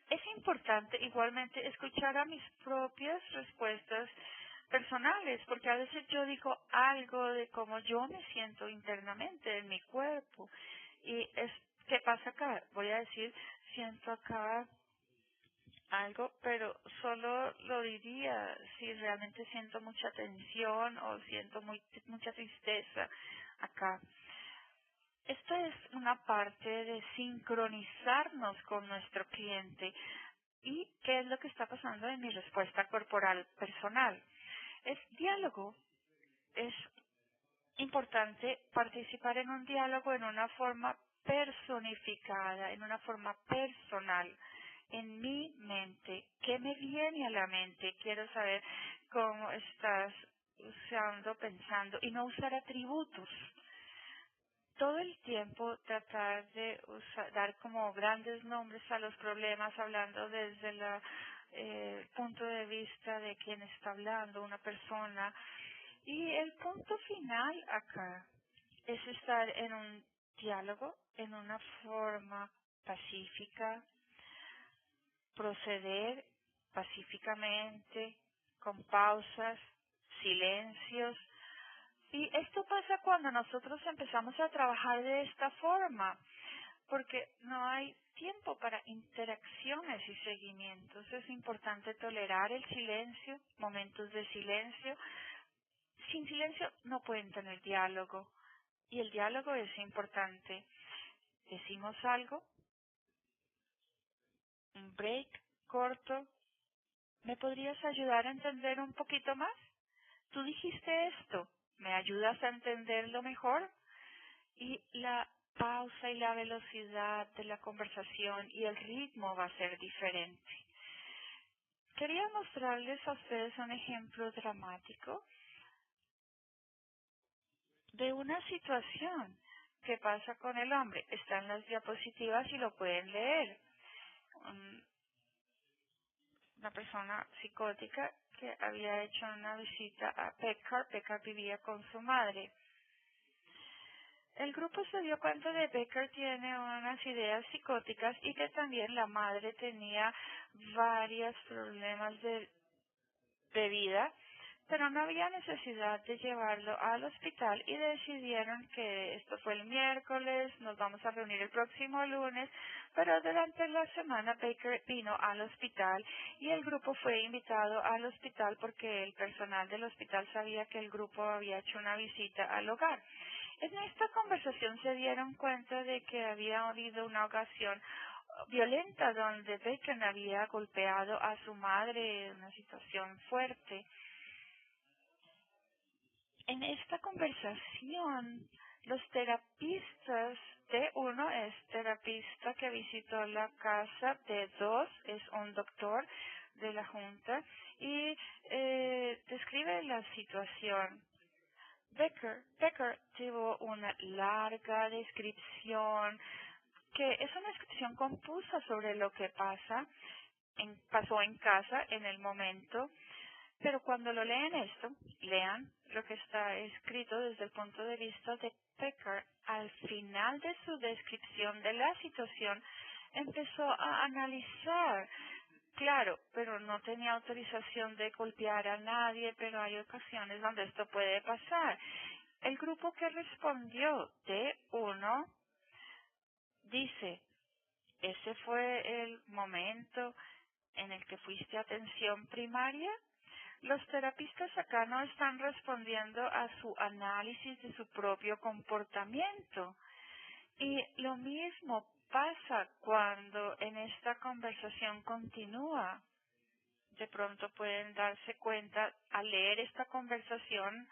Es importante igualmente escuchar a mis propias respuestas personales, porque a veces yo digo algo de cómo yo me siento internamente en mi cuerpo. Y ¿qué pasa acá? Voy a decir, siento acá algo, pero solo lo diría si realmente siento mucha tensión o siento mucha tristeza acá. Esta es una parte de sincronizarnos con nuestro cliente y qué es lo que está pasando en mi respuesta corporal personal. El diálogo es importante participar en un diálogo en una forma personificada, en una forma personal, en mi mente. ¿Qué me viene a la mente? Quiero saber cómo estás pensando y no usar atributos. Todo el tiempo tratar de dar como grandes nombres a los problemas, hablando desde el punto de vista de quien está hablando, una persona. Y el punto final acá es estar en un diálogo, en una forma pacífica, proceder pacíficamente, con pausas, silencios. Y esto pasa cuando nosotros empezamos a trabajar de esta forma, porque no hay tiempo para interacciones y seguimientos. Es importante tolerar el silencio, momentos de silencio. Sin silencio no pueden tener diálogo, y el diálogo es importante. Decimos algo, un break corto. ¿Me podrías ayudar a entender un poquito más? Tú dijiste esto, ¿me ayudas a entenderlo mejor? Y la pausa y la velocidad de la conversación y el ritmo va a ser diferente. Quería mostrarles a ustedes un ejemplo dramático de una situación que pasa con el hombre. Están las diapositivas y lo pueden leer. Una persona psicótica que había hecho una visita a Becker. Becker vivía con su madre. El grupo se dio cuenta de que Becker tiene unas ideas psicóticas y que también la madre tenía varios problemas de vida, pero no había necesidad de llevarlo al hospital y decidieron que esto fue el miércoles, nos vamos a reunir el próximo lunes, pero durante la semana Baker vino al hospital y el grupo fue invitado al hospital porque el personal del hospital sabía que el grupo había hecho una visita al hogar. En esta conversación se dieron cuenta de que había habido una ocasión violenta donde Bacon había golpeado a su madre en una situación fuerte. En esta conversación, los terapistas, de uno es terapista que visitó la casa, de dos es un doctor de la junta y describe la situación. Becker tuvo una larga descripción, que es una descripción confusa sobre lo que pasó en casa en el momento, pero cuando lo lean lo que está escrito desde el punto de vista de Becker. Al final de su descripción de la situación, empezó a analizar. Claro, pero no tenía autorización de golpear a nadie, pero hay ocasiones donde esto puede pasar. El grupo que respondió de uno dice, ¿ese fue el momento en el que fuiste a atención primaria? Los terapistas acá no están respondiendo a su análisis de su propio comportamiento. Y lo mismo pasa cuando en esta conversación continúa. De pronto pueden darse cuenta al leer esta conversación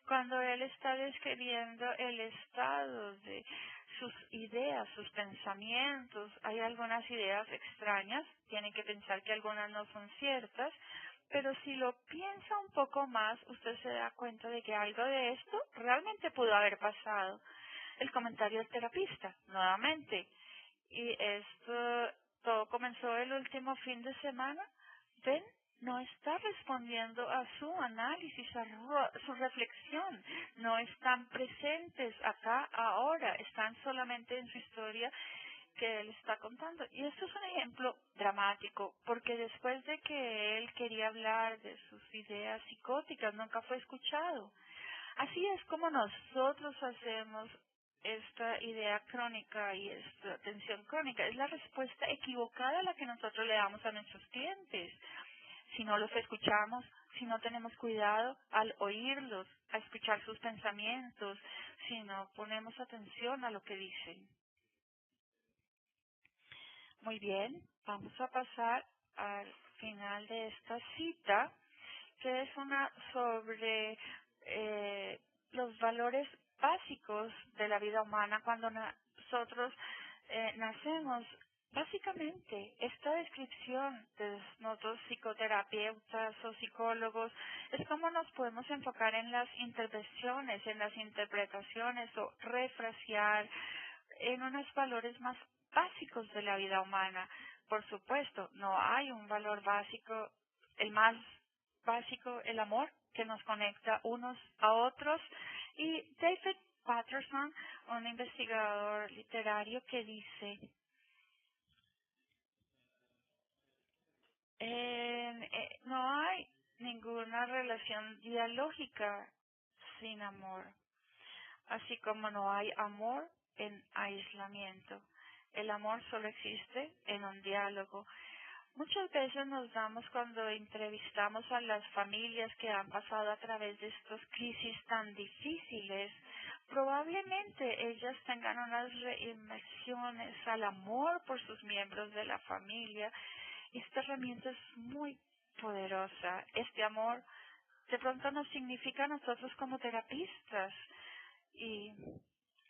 cuando él está describiendo el estado de sus ideas, sus pensamientos. Hay algunas ideas extrañas, tienen que pensar que algunas no son ciertas, pero si lo piensa un poco más, usted se da cuenta de que algo de esto realmente pudo haber pasado. El comentario del terapista, nuevamente. Y esto, todo comenzó el último fin de semana. ¿Ven? No está respondiendo a su análisis, a su reflexión. No están presentes acá, ahora. Están solamente en su historia que él está contando. Y esto es un ejemplo dramático, porque después de que él quería hablar de sus ideas psicóticas, nunca fue escuchado. Así es como nosotros hacemos esta idea crónica y esta tensión crónica. Es la respuesta equivocada a la que nosotros le damos a nuestros clientes. Si no los escuchamos, si no tenemos cuidado al oírlos, a escuchar sus pensamientos, si no ponemos atención a lo que dicen. Muy bien, vamos a pasar al final de esta cita, que es una sobre los valores básicos de la vida humana cuando nosotros nacemos. Básicamente, esta descripción de nosotros psicoterapeutas o psicólogos es cómo nos podemos enfocar en las intervenciones, en las interpretaciones o refrasear en unos valores más básicos de la vida humana. Por supuesto, no hay un valor básico, el más básico, el amor, que nos conecta unos a otros. Y David Patterson, un investigador literario, que dice, no hay ninguna relación dialógica sin amor, así como no hay amor en aislamiento. El amor solo existe en un diálogo. Muchas veces nos damos cuando entrevistamos a las familias que han pasado a través de estas crisis tan difíciles, probablemente ellas tengan unas reinmersiones al amor por sus miembros de la familia. Esta herramienta es muy poderosa. Este amor de pronto nos significa a nosotros como terapistas y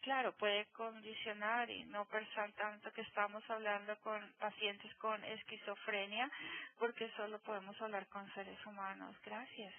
claro, puede condicionar y no pensar tanto que estamos hablando con pacientes con esquizofrenia, porque solo podemos hablar con seres humanos. Gracias.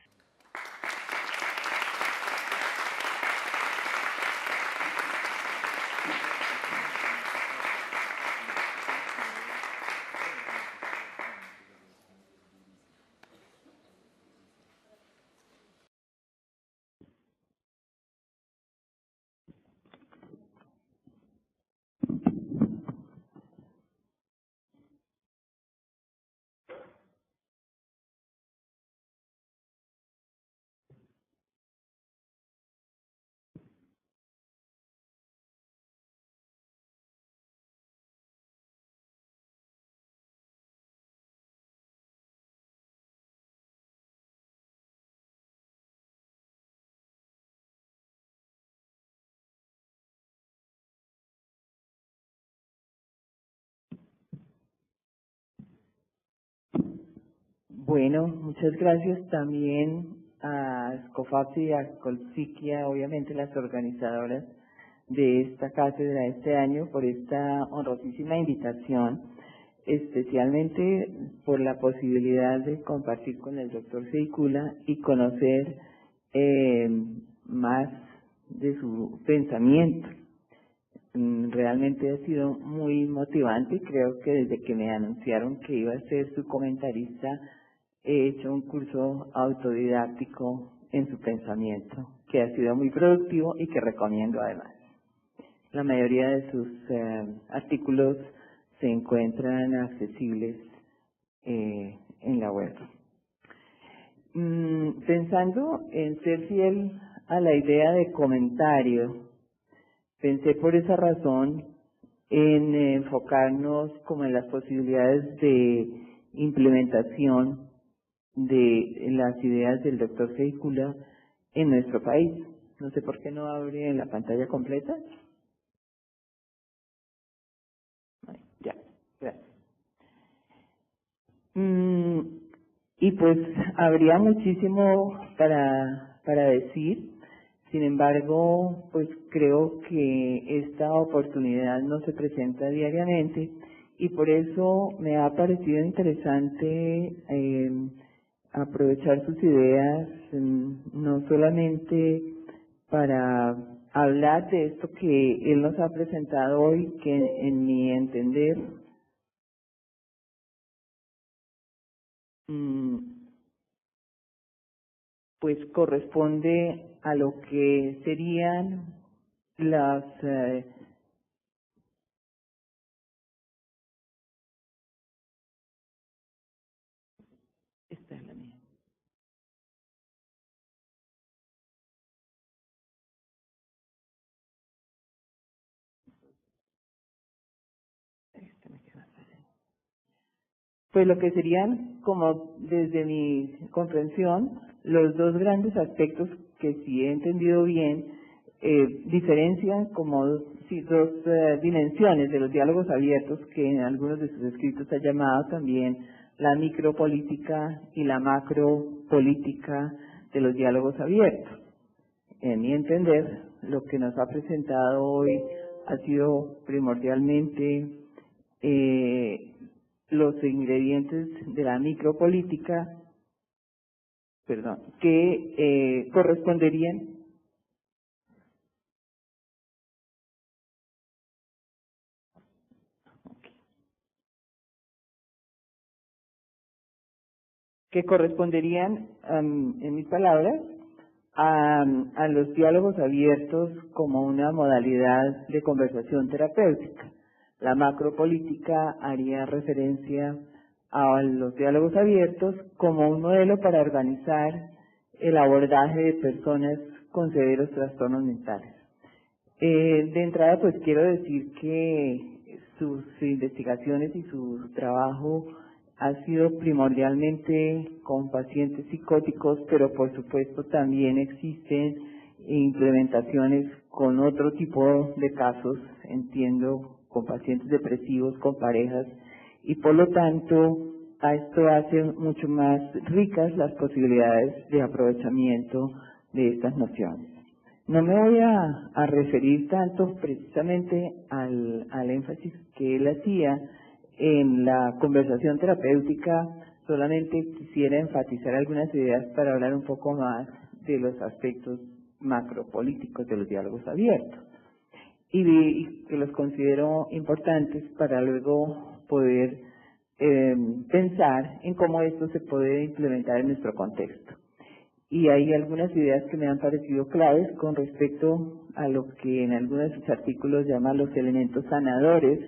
Bueno, muchas gracias también a Scofapsi y a Colpsiquia, obviamente las organizadoras de esta cátedra este año, por esta honrosísima invitación, especialmente por la posibilidad de compartir con el doctor Seicula y conocer más de su pensamiento. Realmente ha sido muy motivante y creo que desde que me anunciaron que iba a ser su comentarista, he hecho un curso autodidáctico en su pensamiento, que ha sido muy productivo y que recomiendo además. La mayoría de sus artículos se encuentran accesibles en la web. Pensando en ser fiel a la idea de comentario, pensé por esa razón en enfocarnos como en las posibilidades de implementación de las ideas del doctor Seicula en nuestro país. No sé por qué no abre en la pantalla completa. Ya, gracias. Y pues habría muchísimo para decir. embargo, pues creo que esta oportunidad no se presenta diariamente y por eso me ha parecido interesante aprovechar sus ideas, no solamente para hablar de esto que él nos ha presentado hoy, que en mi entender pues corresponde a lo que serían las esta es la mía. Pues lo que serían, como desde mi comprensión, los dos grandes aspectos que, si he entendido bien, diferencian como dos dimensiones de los diálogos abiertos, que en algunos de sus escritos ha llamado también la micropolítica y la macropolítica de los diálogos abiertos. En mi entender, lo que nos ha presentado hoy ha sido primordialmente los ingredientes de la micropolítica, que corresponderían en mis palabras, a los diálogos abiertos como una modalidad de conversación terapéutica. La macropolítica haría referencia a los diálogos abiertos como un modelo para organizar el abordaje de personas con severos trastornos mentales. De entrada, pues quiero decir que sus investigaciones y su trabajo ha sido primordialmente con pacientes psicóticos, pero por supuesto también existen implementaciones con otro tipo de casos, entiendo, con pacientes depresivos, con parejas, y por lo tanto a esto hace mucho más ricas las posibilidades de aprovechamiento de estas nociones. No me voy a referir tanto precisamente al énfasis que él hacía en la conversación terapéutica, solamente quisiera enfatizar algunas ideas para hablar un poco más de los aspectos macropolíticos de los diálogos abiertos y que los considero importantes para luego poder pensar en cómo esto se puede implementar en nuestro contexto. Y hay algunas ideas que me han parecido claves con respecto a lo que en algunos de sus artículos llaman los elementos sanadores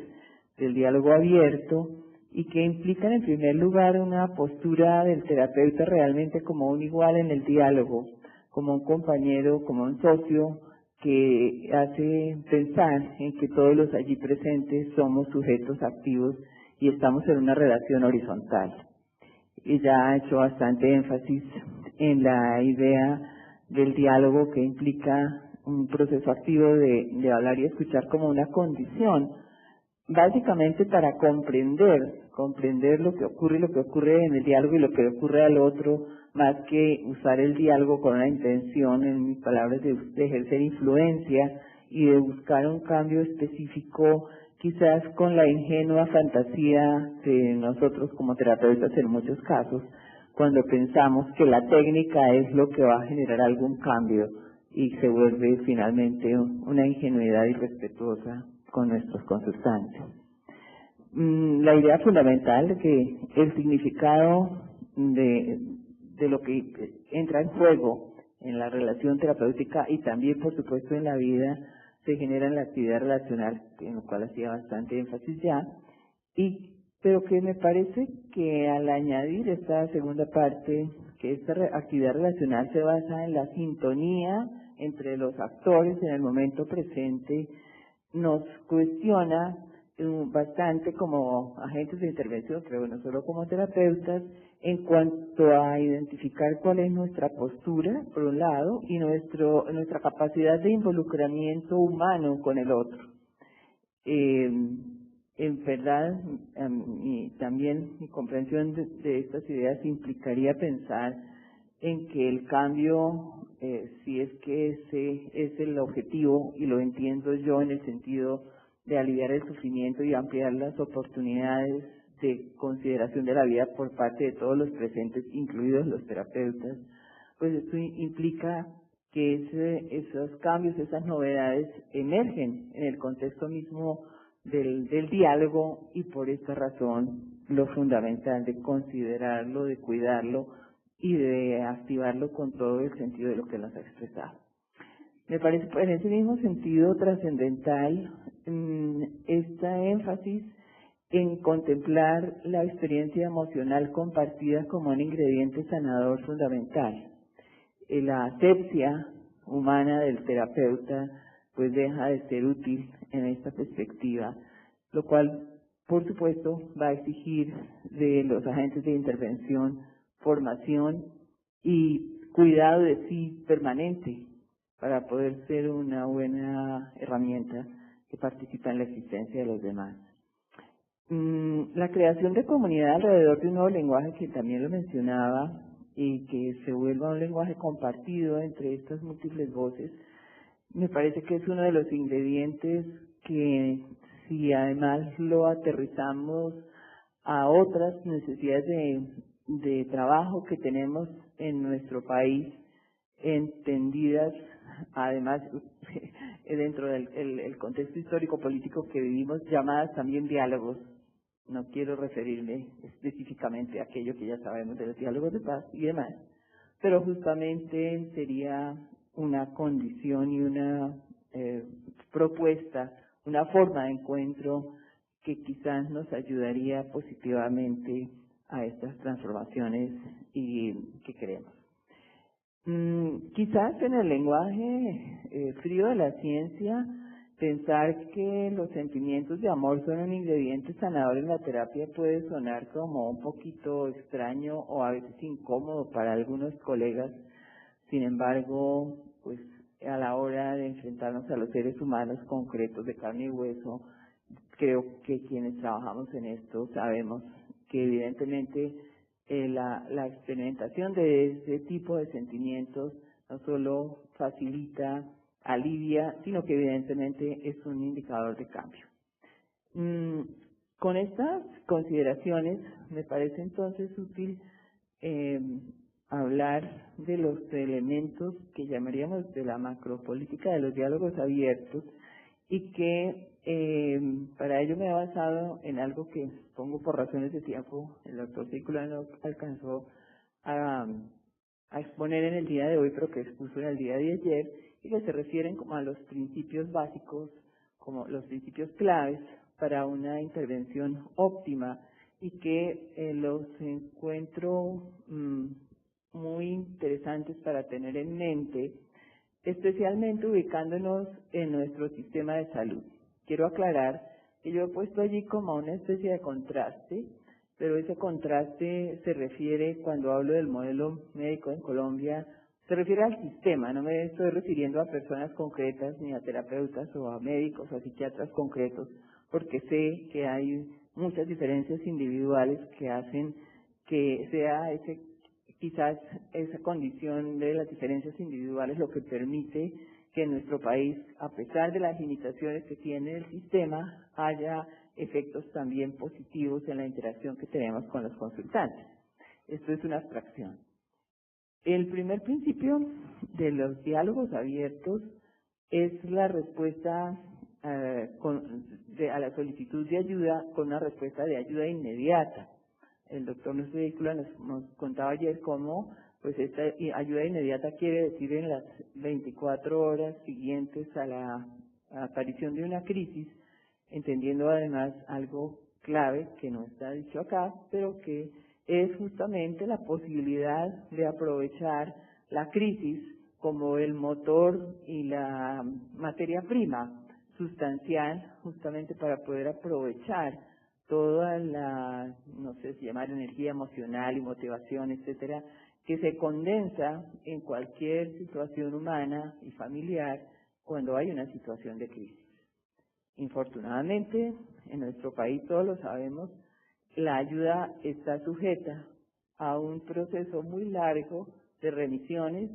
del diálogo abierto y que implican en primer lugar una postura del terapeuta realmente como un igual en el diálogo, como un compañero, como un socio que hace pensar en que todos los allí presentes somos sujetos activos y estamos en una relación horizontal. Y ya ha hecho bastante énfasis en la idea del diálogo que implica un proceso activo de hablar y escuchar como una condición, básicamente para comprender lo que ocurre en el diálogo y lo que ocurre al otro, más que usar el diálogo con una intención, en mis palabras, de ejercer influencia y de buscar un cambio específico, quizás con la ingenua fantasía de nosotros como terapeutas en muchos casos, cuando pensamos que la técnica es lo que va a generar algún cambio y se vuelve finalmente una ingenuidad irrespetuosa con nuestros consultantes. La idea fundamental de que el significado de lo que entra en juego en la relación terapéutica y también, por supuesto, en la vida, se genera en la actividad relacional, en lo cual hacía bastante énfasis ya, pero que me parece que al añadir esta segunda parte, que esta actividad relacional se basa en la sintonía entre los actores en el momento presente, nos cuestiona bastante como agentes de intervención, pero no solo como terapeutas, en cuanto a identificar cuál es nuestra postura, por un lado, y nuestra capacidad de involucramiento humano con el otro. En verdad, también mi comprensión de estas ideas implicaría pensar en que el cambio, si es que ese es el objetivo, y lo entiendo yo en el sentido de aliviar el sufrimiento y ampliar las oportunidades de consideración de la vida por parte de todos los presentes, incluidos los terapeutas, pues esto implica que esos cambios, esas novedades emergen en el contexto mismo del diálogo, y por esta razón lo fundamental de considerarlo, de cuidarlo y de activarlo con todo el sentido de lo que nos ha expresado. Me parece en ese mismo sentido trascendental esta énfasis en contemplar la experiencia emocional compartida como un ingrediente sanador fundamental. La asepsia humana del terapeuta pues deja de ser útil en esta perspectiva, lo cual por supuesto va a exigir de los agentes de intervención formación y cuidado de sí permanente para poder ser una buena herramienta que participa en la existencia de los demás. La creación de comunidad alrededor de un nuevo lenguaje, que también lo mencionaba, y que se vuelva un lenguaje compartido entre estas múltiples voces, me parece que es uno de los ingredientes que, si además lo aterrizamos a otras necesidades de trabajo que tenemos en nuestro país, entendidas además dentro del contexto histórico político que vivimos, llamadas también diálogos. No quiero referirme específicamente a aquello que ya sabemos de los diálogos de paz y demás, pero justamente sería una condición y una propuesta, una forma de encuentro que quizás nos ayudaría positivamente a estas transformaciones que queremos. Quizás en el lenguaje frío de la ciencia, pensar que los sentimientos de amor son un ingrediente sanador en la terapia puede sonar como un poquito extraño o a veces incómodo para algunos colegas. Sin embargo, pues a la hora de enfrentarnos a los seres humanos concretos de carne y hueso, creo que quienes trabajamos en esto sabemos que evidentemente la experimentación de ese tipo de sentimientos no solo facilita, alivia, sino que evidentemente es un indicador de cambio. Con estas consideraciones me parece entonces útil hablar de los elementos que llamaríamos de la macropolítica de los diálogos abiertos, y que para ello me he basado en algo que pongo por razones de tiempo, el doctor Círculo no alcanzó a exponer en el día de hoy, pero que expuso en el día de ayer, y que se refieren como a los principios básicos, como los principios claves para una intervención óptima, y que los encuentro muy interesantes para tener en mente, especialmente ubicándonos en nuestro sistema de salud. Quiero aclarar que yo he puesto allí como una especie de contraste, pero ese contraste se refiere, cuando hablo del modelo médico en Colombia, se refiere al sistema, no me estoy refiriendo a personas concretas, ni a terapeutas o a médicos o a psiquiatras concretos, porque sé que hay muchas diferencias individuales que hacen que sea quizás esa condición de las diferencias individuales lo que permite que en nuestro país, a pesar de las limitaciones que tiene el sistema, haya efectos también positivos en la interacción que tenemos con los consultantes. Esto es una abstracción. El primer principio de los diálogos abiertos es la respuesta a la solicitud de ayuda con una respuesta de ayuda inmediata. El doctor Nuestro Vehículo nos contaba ayer cómo pues esta ayuda inmediata quiere decir en las 24 horas siguientes a la aparición de una crisis, entendiendo además algo clave que no está dicho acá, pero que es justamente la posibilidad de aprovechar la crisis como el motor y la materia prima sustancial justamente para poder aprovechar toda la, no sé si llamar energía emocional y motivación, etcétera, que se condensa en cualquier situación humana y familiar cuando hay una situación de crisis. Infortunadamente, en nuestro país, todos lo sabemos, la ayuda está sujeta a un proceso muy largo de remisiones,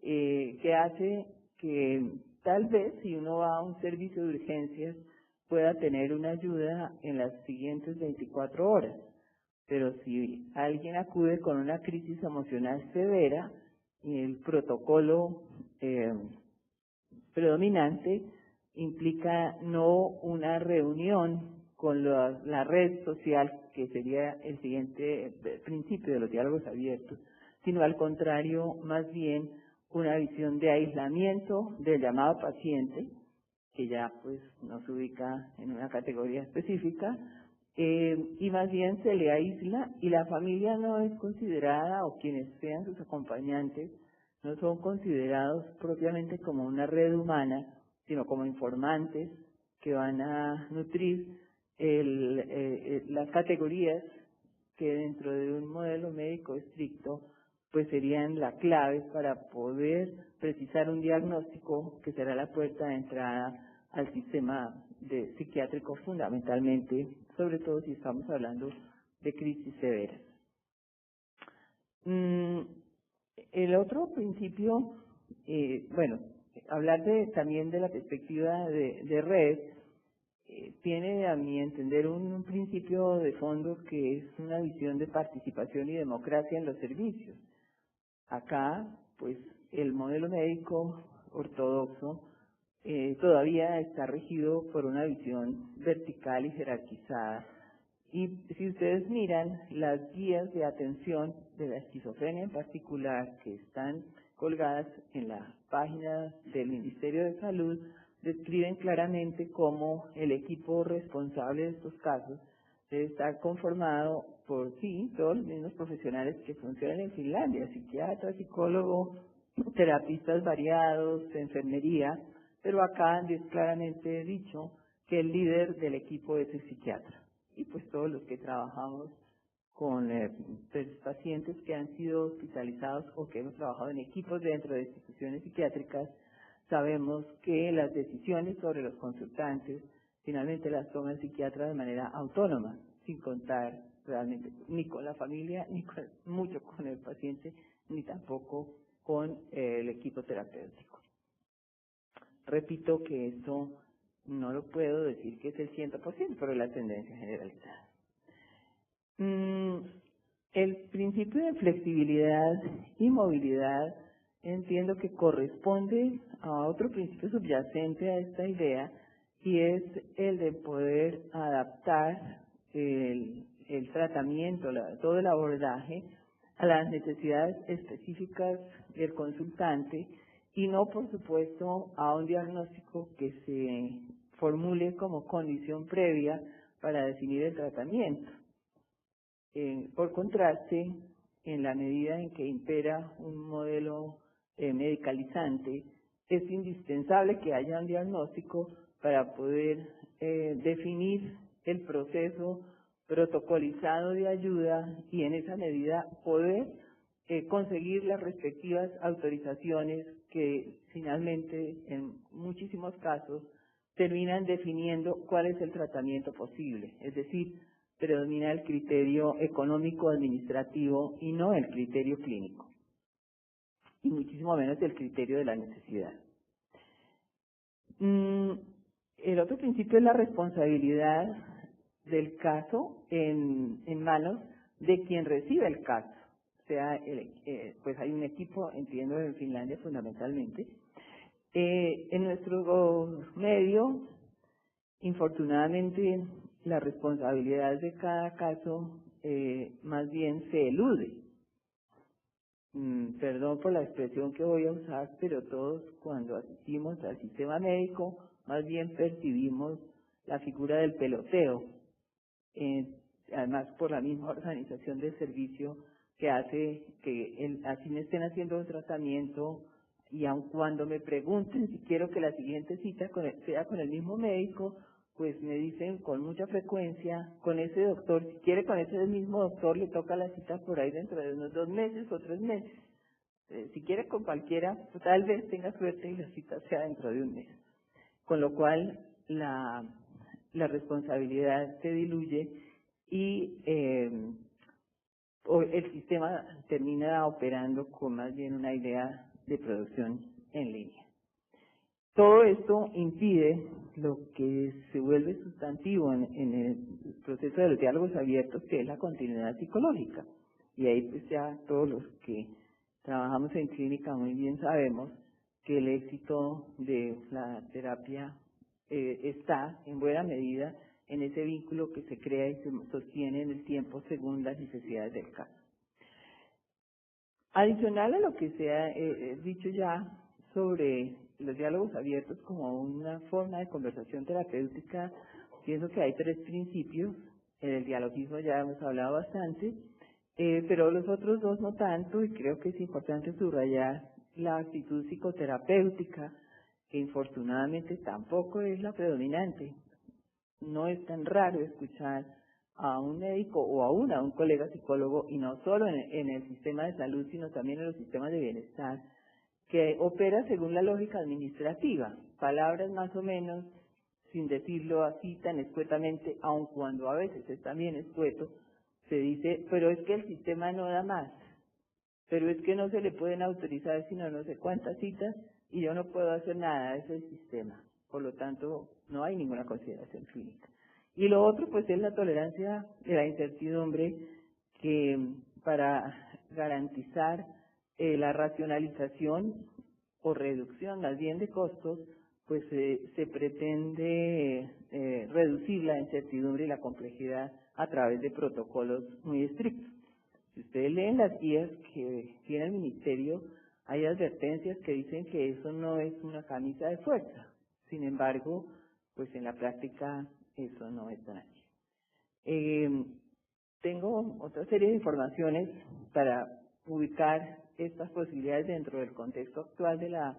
que hace que tal vez si uno va a un servicio de urgencias pueda tener una ayuda en las siguientes 24 horas. Pero si alguien acude con una crisis emocional severa, el protocolo predominante implica no una reunión con la red social, que sería el siguiente principio de los diálogos abiertos, sino al contrario, más bien una visión de aislamiento del llamado paciente, que ya pues nos ubica en una categoría específica, y más bien se le aísla y la familia no es considerada, o quienes sean sus acompañantes, no son considerados propiamente como una red humana, sino como informantes que van a nutrir las categorías que dentro de un modelo médico estricto pues serían la clave para poder precisar un diagnóstico que será la puerta de entrada al sistema psiquiátrico, fundamentalmente, sobre todo si estamos hablando de crisis severas. El otro principio, hablar también de la perspectiva de red, tiene a mi entender un principio de fondo que es una visión de participación y democracia en los servicios. Acá, pues, el modelo médico ortodoxo todavía está regido por una visión vertical y jerarquizada. Y si ustedes miran las guías de atención de la esquizofrenia en particular, que están colgadas en la página del Ministerio de Salud, describen claramente cómo el equipo responsable de estos casos debe estar conformado por todos los mismos profesionales que funcionan en Finlandia: psiquiatra, psicólogo, terapistas variados, enfermería, pero acá es claramente dicho que el líder del equipo es el psiquiatra. Y pues todos los que trabajamos con pacientes que han sido hospitalizados o que hemos trabajado en equipos dentro de instituciones psiquiátricas, sabemos que las decisiones sobre los consultantes finalmente las toma el psiquiatra de manera autónoma, sin contar realmente ni con la familia, ni mucho con el paciente, ni tampoco con el equipo terapéutico. Repito que esto no lo puedo decir que es el 100%, pero es la tendencia generalizada. El principio de flexibilidad y movilidad entiendo que corresponde a otro principio subyacente a esta idea, y es el de poder adaptar el tratamiento, todo el abordaje a las necesidades específicas del consultante, y no, por supuesto, a un diagnóstico que se formule como condición previa para definir el tratamiento. Por contraste, en la medida en que impera un modelo medicalizante, es indispensable que haya un diagnóstico para poder definir el proceso protocolizado de ayuda y en esa medida poder conseguir las respectivas autorizaciones que finalmente en muchísimos casos terminan definiendo cuál es el tratamiento posible. Es decir, predomina el criterio económico administrativo y no el criterio clínico, y muchísimo menos el criterio de la necesidad. El otro principio es la responsabilidad del caso en manos de quien recibe el caso. O sea, pues hay un equipo, entiendo, en Finlandia fundamentalmente. En nuestro medio, infortunadamente, la responsabilidad de cada caso más bien se elude. Perdón por la expresión que voy a usar, pero todos cuando asistimos al sistema médico más bien percibimos la figura del peloteo, además por la misma organización del servicio que hace que así me estén haciendo un tratamiento, y aun cuando me pregunten si quiero que la siguiente cita sea con el mismo médico, pues me dicen con mucha frecuencia, con ese doctor, si quiere con ese mismo doctor le toca la cita por ahí dentro de unos 2 meses o 3 meses. Si quiere con cualquiera, pues tal vez tenga suerte y la cita sea dentro de 1 mes. Con lo cual la responsabilidad se diluye y el sistema termina operando con más bien una idea de producción en línea. Todo esto impide lo que se vuelve sustantivo en el proceso de los diálogos abiertos, que es la continuidad psicológica. Y ahí pues ya todos los que trabajamos en clínica muy bien sabemos que el éxito de la terapia está en buena medida en ese vínculo que se crea y se sostiene en el tiempo según las necesidades del caso. Adicional a lo que se ha dicho ya sobre los diálogos abiertos como una forma de conversación terapéutica, pienso que hay 3 principios. En el dialogismo ya hemos hablado bastante, pero los otros 2 no tanto, y creo que es importante subrayar la actitud psicoterapéutica, que infortunadamente tampoco es la predominante. No es tan raro escuchar a un médico o aún a un colega psicólogo, y no solo en el sistema de salud, sino también en los sistemas de bienestar, que opera según la lógica administrativa, palabras más o menos, sin decirlo así tan escuetamente, aun cuando a veces es también escueto, se dice, pero es que el sistema no da más, pero es que no se le pueden autorizar sino no sé cuántas citas y yo no puedo hacer nada, es el sistema. Por lo tanto, no hay ninguna consideración clínica. Y lo otro, pues, es la tolerancia de la incertidumbre, que para garantizar la racionalización o reducción más bien de costos, pues se pretende reducir la incertidumbre y la complejidad a través de protocolos muy estrictos. Si ustedes leen las guías que tiene el Ministerio, hay advertencias que dicen que eso no es una camisa de fuerza. Sin embargo, pues en la práctica eso no es tan así. Tengo otra serie de informaciones para ubicar estas posibilidades dentro del contexto actual de la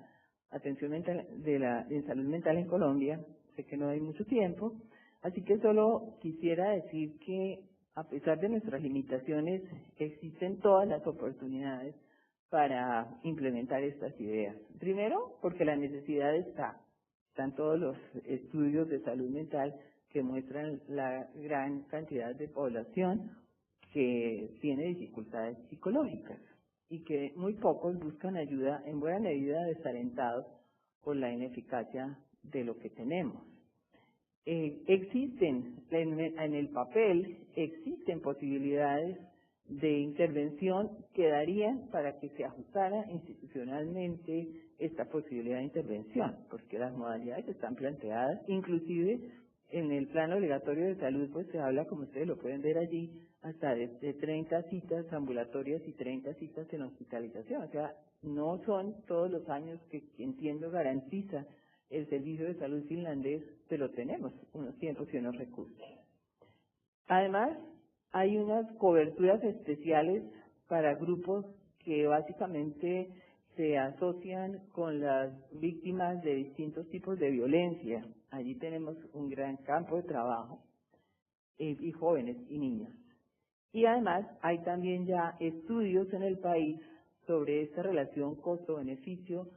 atención mental, en salud mental en Colombia. Sé que no hay mucho tiempo, así que solo quisiera decir que a pesar de nuestras limitaciones, existen todas las oportunidades para implementar estas ideas. Primero, porque la necesidad está. Están todos los estudios de salud mental que muestran la gran cantidad de población que tiene dificultades psicológicas y que muy pocos buscan ayuda, en buena medida desalentados por la ineficacia de lo que tenemos. Existen en el papel, existen posibilidades de intervención que darían para que se ajustara institucionalmente esta posibilidad de intervención, porque las modalidades están planteadas, inclusive en el plano obligatorio de salud, pues se habla, como ustedes lo pueden ver allí, hasta de 30 citas ambulatorias y 30 citas en hospitalización. O sea, no son todos los años que entiendo garantiza el servicio de salud finlandés, pero tenemos unos tiempos y unos recursos. Además, hay unas coberturas especiales para grupos que básicamente se asocian con las víctimas de distintos tipos de violencia. Allí tenemos un gran campo de trabajo, y jóvenes y niños. Y además hay también ya estudios en el país sobre esta relación costo-beneficio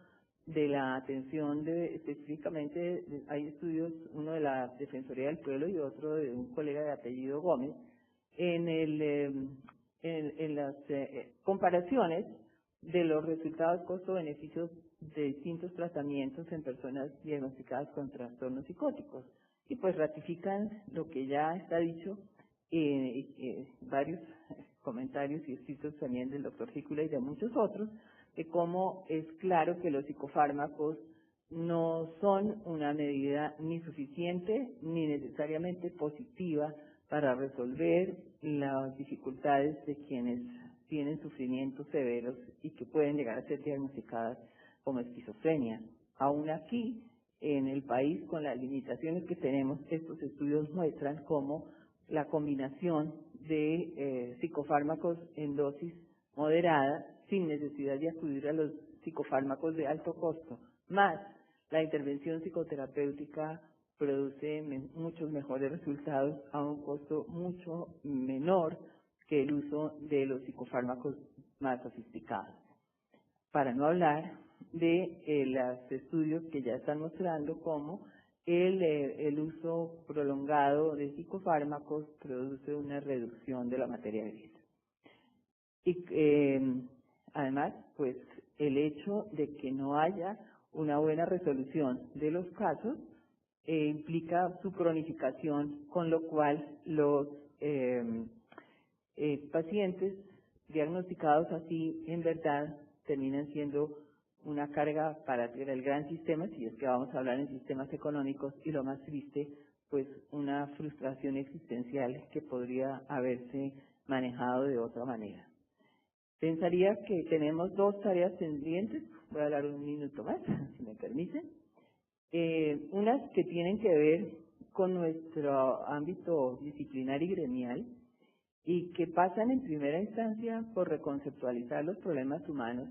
de la atención específicamente hay estudios, uno de la Defensoría del Pueblo y otro de un colega de apellido Gómez, en las comparaciones de los resultados costo-beneficios de distintos tratamientos en personas diagnosticadas con trastornos psicóticos. Y pues ratifican lo que ya está dicho, varios comentarios y escritos también del doctor Jícula y de muchos otros, de cómo es claro que los psicofármacos no son una medida ni suficiente ni necesariamente positiva para resolver las dificultades de quienes tienen sufrimientos severos y que pueden llegar a ser diagnosticadas como esquizofrenia. Aún aquí, en el país, con las limitaciones que tenemos, estos estudios muestran cómo la combinación de psicofármacos en dosis moderada, sin necesidad de acudir a los psicofármacos de alto costo, más la intervención psicoterapéutica, produce muchos mejores resultados a un costo mucho menor que el uso de los psicofármacos más sofisticados. Para no hablar de los estudios que ya están mostrando cómo el uso prolongado de psicofármacos produce una reducción de la materia gris. Y además, pues el hecho de que no haya una buena resolución de los casos implica su cronificación, con lo cual los pacientes diagnosticados así en verdad terminan siendo una carga para el gran sistema, si es que vamos a hablar en sistemas económicos, y lo más triste, pues una frustración existencial que podría haberse manejado de otra manera. Pensaría que tenemos dos tareas pendientes, voy a hablar un minuto más, si me permiten. Unas que tienen que ver con nuestro ámbito disciplinar y gremial, y que pasan en primera instancia por reconceptualizar los problemas humanos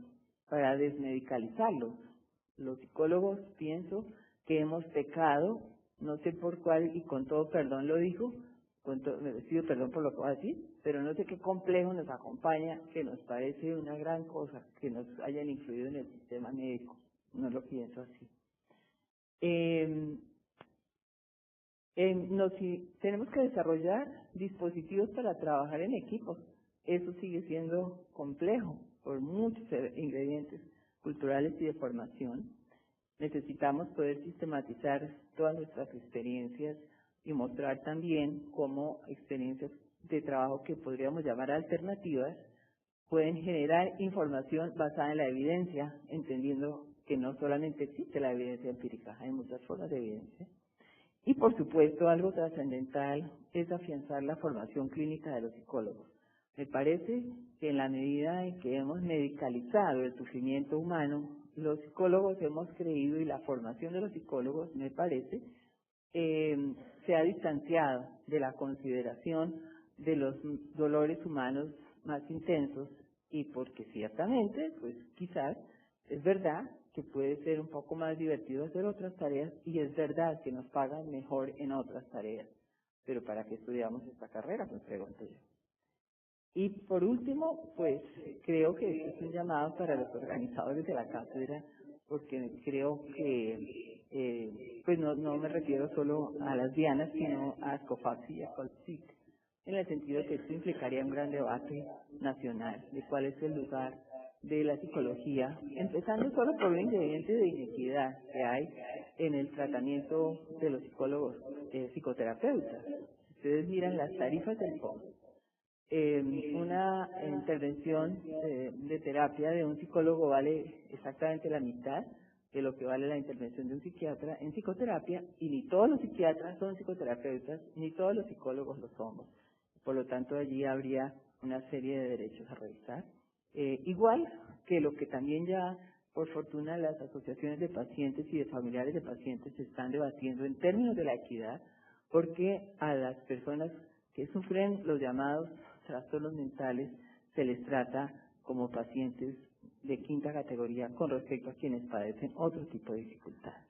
para desmedicalizarlos. Los psicólogos pienso que hemos pecado, no sé por cuál, y con todo perdón lo digo, me pido perdón por lo que voy a decir, pero no sé qué complejo nos acompaña, que nos parece una gran cosa que nos hayan influido en el sistema médico. No lo pienso así. Tenemos que desarrollar dispositivos para trabajar en equipo. Eso sigue siendo complejo por muchos ingredientes culturales y de formación. Necesitamos poder sistematizar todas nuestras experiencias y mostrar también cómo experiencias de trabajo que podríamos llamar alternativas pueden generar información basada en la evidencia, entendiendo que no solamente existe la evidencia empírica, hay muchas formas de evidencia. Y por supuesto, algo trascendental es afianzar la formación clínica de los psicólogos. Me parece que en la medida en que hemos medicalizado el sufrimiento humano, los psicólogos hemos creído, y la formación de los psicólogos, me parece, se ha distanciado de la consideración de los dolores humanos más intensos, y porque ciertamente, pues quizás, es verdad que puede ser un poco más divertido hacer otras tareas, y es verdad que nos pagan mejor en otras tareas. Pero ¿para qué estudiamos esta carrera? Pues pregunto yo. Y por último, pues creo que es un llamado para los organizadores de la cátedra, porque creo que, pues no me refiero solo a las dianas, sino a Scofaxi y a Colpsic, en el sentido de que esto implicaría un gran debate nacional de cuál es el lugar de la psicología, empezando solo por un ingrediente de inequidad que hay en el tratamiento de los psicólogos psicoterapeutas. Si ustedes miran las tarifas del POM, una intervención de terapia de un psicólogo vale exactamente la mitad de lo que vale la intervención de un psiquiatra en psicoterapia, y ni todos los psiquiatras son psicoterapeutas, ni todos los psicólogos lo somos. Por lo tanto, allí habría una serie de derechos a revisar. Igual que lo que también ya, por fortuna, las asociaciones de pacientes y de familiares de pacientes se están debatiendo en términos de la equidad, porque a las personas que sufren los llamados trastornos mentales se les trata como pacientes de quinta categoría con respecto a quienes padecen otro tipo de dificultades.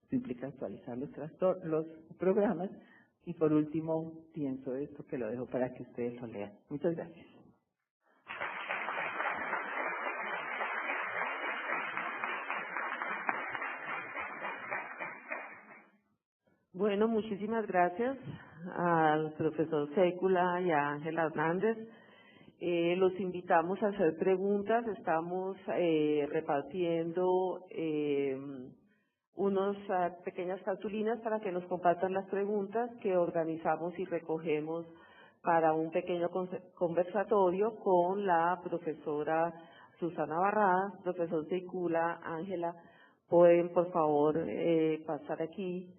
Eso implica actualizar los programas. Y por último, pienso esto que lo dejo para que ustedes lo lean. Muchas gracias. Bueno, muchísimas gracias al profesor Sécula y a Ángela Hernández. Los invitamos a hacer preguntas. Estamos repartiendo unas pequeñas cartulinas para que nos compartan las preguntas que organizamos y recogemos para un pequeño conversatorio con la profesora Susana Barrada, profesor Sécula, Ángela. Pueden, por favor, pasar aquí.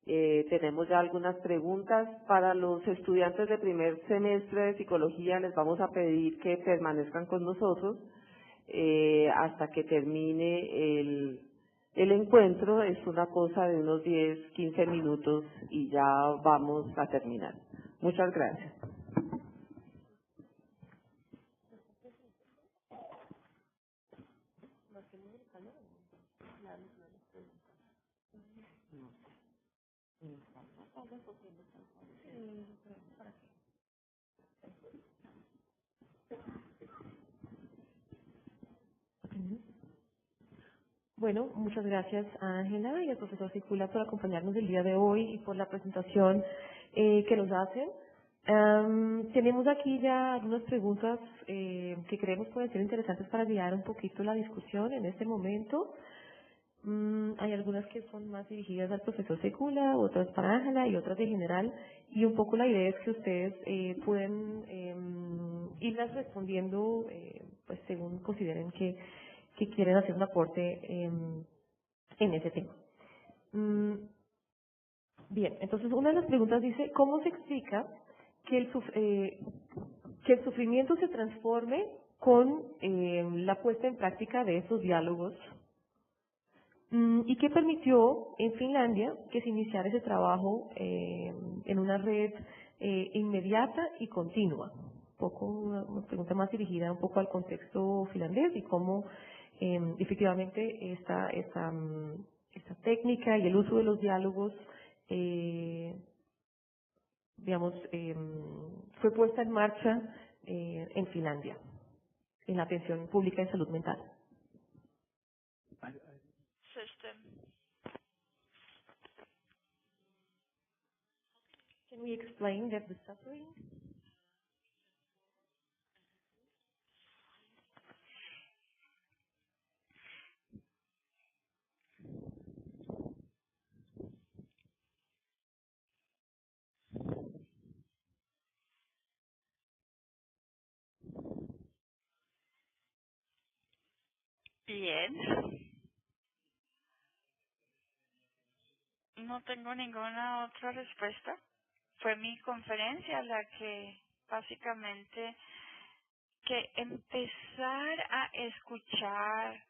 Tenemos ya algunas preguntas. Para los estudiantes de primer semestre de psicología les vamos a pedir que permanezcan con nosotros hasta que termine el encuentro. Es una cosa de unos 10, 15 minutos y ya vamos a terminar. Muchas gracias. Bueno, muchas gracias a Ángela y al profesor Sécula por acompañarnos el día de hoy y por la presentación que nos hacen. Tenemos aquí ya algunas preguntas que creemos pueden ser interesantes para guiar un poquito la discusión en este momento. Hay algunas que son más dirigidas al profesor Segula, otras para Ángela y otras de general. Y un poco la idea es que ustedes pueden irlas respondiendo pues según consideren que quieren hacer un aporte en ese tema. Bien, entonces una de las preguntas dice, ¿cómo se explica que el sufrimiento se transforme con la puesta en práctica de estos diálogos? ¿Y qué permitió en Finlandia que se iniciara ese trabajo en una red inmediata y continua? Un poco una pregunta más dirigida un poco al contexto finlandés y cómo efectivamente esta técnica y el uso de los diálogos fue puesta en marcha en Finlandia, en la atención pública en salud mental. System. Can we explain that the suffering? Bien. No tengo ninguna otra respuesta. Fue mi conferencia la que básicamente que empezar a escuchar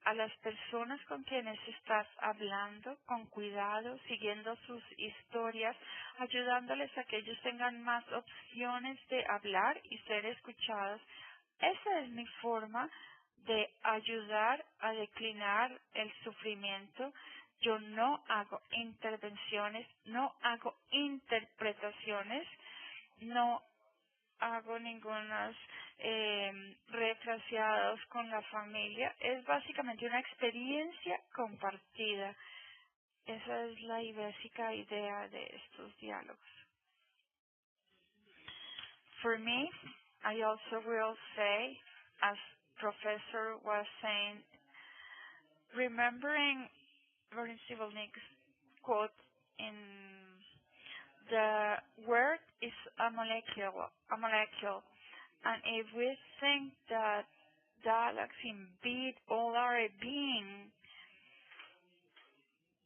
a las personas con quienes estás hablando con cuidado, siguiendo sus historias, ayudándoles a que ellos tengan más opciones de hablar y ser escuchados. Esa es mi forma de ayudar a declinar el sufrimiento. Yo no hago intervenciones, no hago interpretaciones, no hago ningunos refraseados con la familia. Es básicamente una experiencia compartida. Esa es la básica idea de estos diálogos. For me, I also will say, as Professor was saying, remembering Vern Sivelnik's quote in the word is a molecule, and if we think that dialogues invade all our being,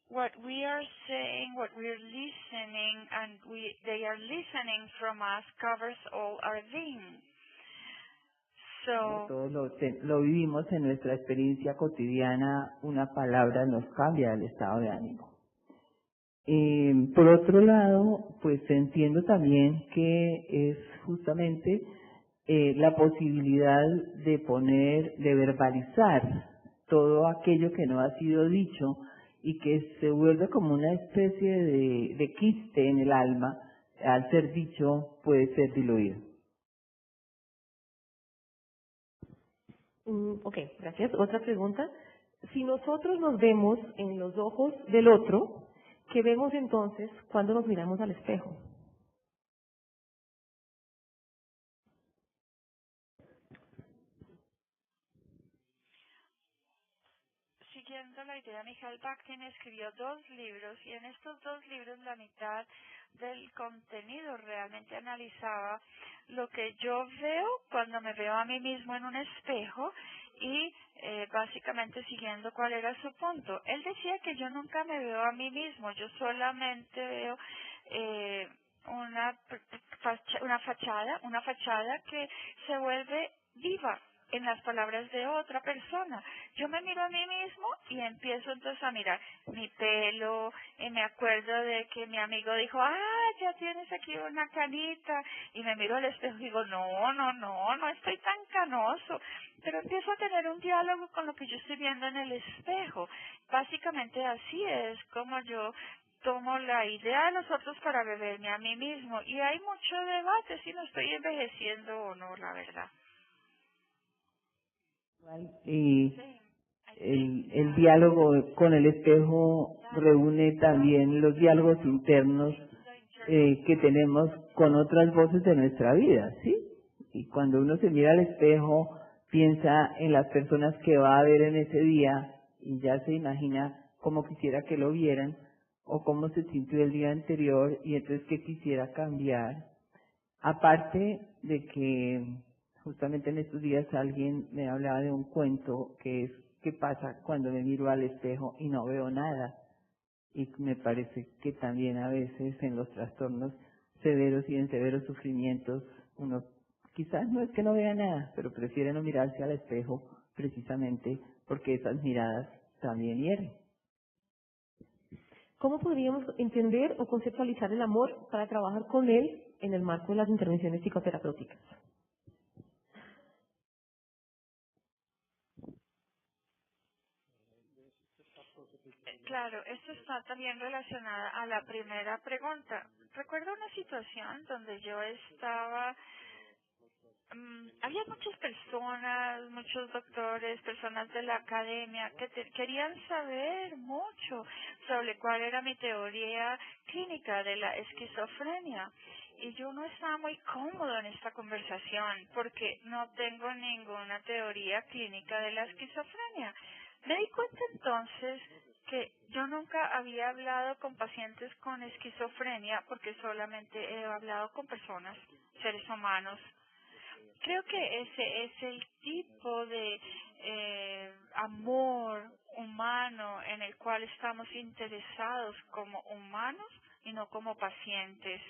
what we are saying, what we're listening, and they are listening from us covers all our being. So, todos lo vivimos en nuestra experiencia cotidiana, una palabra nos cambia el estado de ánimo. Por otro lado, pues entiendo también que es justamente la posibilidad de verbalizar todo aquello que no ha sido dicho y que se vuelve como una especie de quiste en el alma, al ser dicho puede ser diluido. Ok, gracias. Otra pregunta. Si nosotros nos vemos en los ojos del otro, ¿qué vemos entonces cuando nos miramos al espejo? siguiendo la idea, Michael Bakhtin escribió 2 libros y en estos 2 libros la mitad del contenido realmente analizaba lo que yo veo cuando me veo a mí mismo en un espejo y básicamente siguiendo cuál era su punto. Él decía que yo nunca me veo a mí mismo, yo solamente veo una fachada que se vuelve viva en las palabras de otra persona. Yo me miro a mí mismo y empiezo entonces a mirar mi pelo, y me acuerdo de que mi amigo dijo, ya tienes aquí una canita, y me miro al espejo y digo, no estoy tan canoso, pero empiezo a tener un diálogo con lo que yo estoy viendo en el espejo. Básicamente así es como yo tomo la idea de los otros para beberme a mí mismo, y hay mucho debate si no estoy envejeciendo o no, la verdad. Y el diálogo con el espejo reúne también los diálogos internos que tenemos con otras voces de nuestra vida, ¿sí? Y cuando uno se mira al espejo, piensa en las personas que va a ver en ese día y ya se imagina cómo quisiera que lo vieran o cómo se sintió el día anterior y entonces qué quisiera cambiar. Aparte de que justamente en estos días alguien me hablaba de un cuento que es qué pasa cuando me miro al espejo y no veo nada. Y me parece que también a veces en los trastornos severos y en severos sufrimientos uno quizás no es que no vea nada, pero prefiere no mirarse al espejo precisamente porque esas miradas también hieren. ¿Cómo podríamos entender o conceptualizar el amor para trabajar con él en el marco de las intervenciones psicoterapéuticas? Claro, esto está también relacionada a la primera pregunta. Recuerdo una situación donde yo estaba, había muchas personas, muchos doctores, personas de la academia que querían saber mucho sobre cuál era mi teoría clínica de la esquizofrenia. Y yo no estaba muy cómodo en esta conversación porque no tengo ninguna teoría clínica de la esquizofrenia. Me di cuenta entonces que yo nunca había hablado con pacientes con esquizofrenia porque solamente he hablado con personas, seres humanos. Creo que ese es el tipo de amor humano en el cual estamos interesados como humanos y no como pacientes.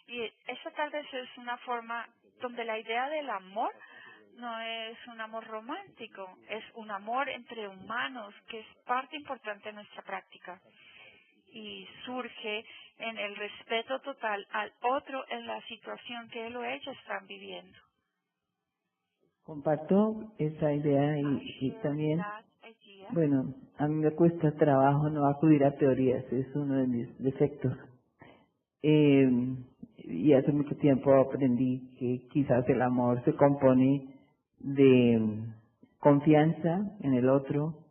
Y esa tal vez es una forma donde la idea del amor no es un amor romántico, es un amor entre humanos que es parte importante de nuestra práctica y surge en el respeto total al otro en la situación que él o ella están viviendo. Comparto esa idea y también, bueno, a mí me cuesta trabajo no acudir a teorías, es uno de mis defectos. Y hace mucho tiempo aprendí que quizás el amor se compone de confianza en el otro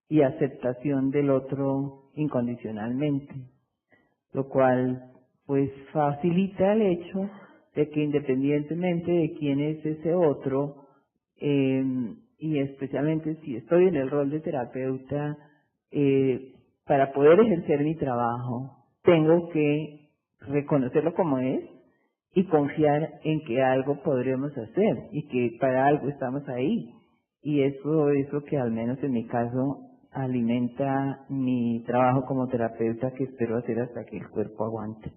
y aceptación del otro incondicionalmente, lo cual pues facilita el hecho de que independientemente de quién es ese otro, y especialmente si estoy en el rol de terapeuta, para poder ejercer mi trabajo, tengo que reconocerlo como es y confiar en que algo podremos hacer y que para algo estamos ahí. Y eso es lo que al menos en mi caso alimenta mi trabajo como terapeuta, que espero hacer hasta que el cuerpo aguante.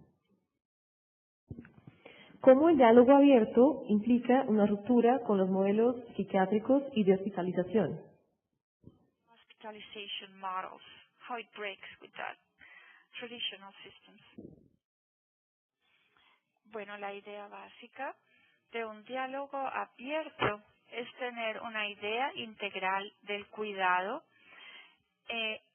¿Cómo el diálogo abierto implica una ruptura con los modelos psiquiátricos y de hospitalización? Hospitalization models, how it breaks with that traditional systems. Bueno, la idea básica de un diálogo abierto es tener una idea integral del cuidado,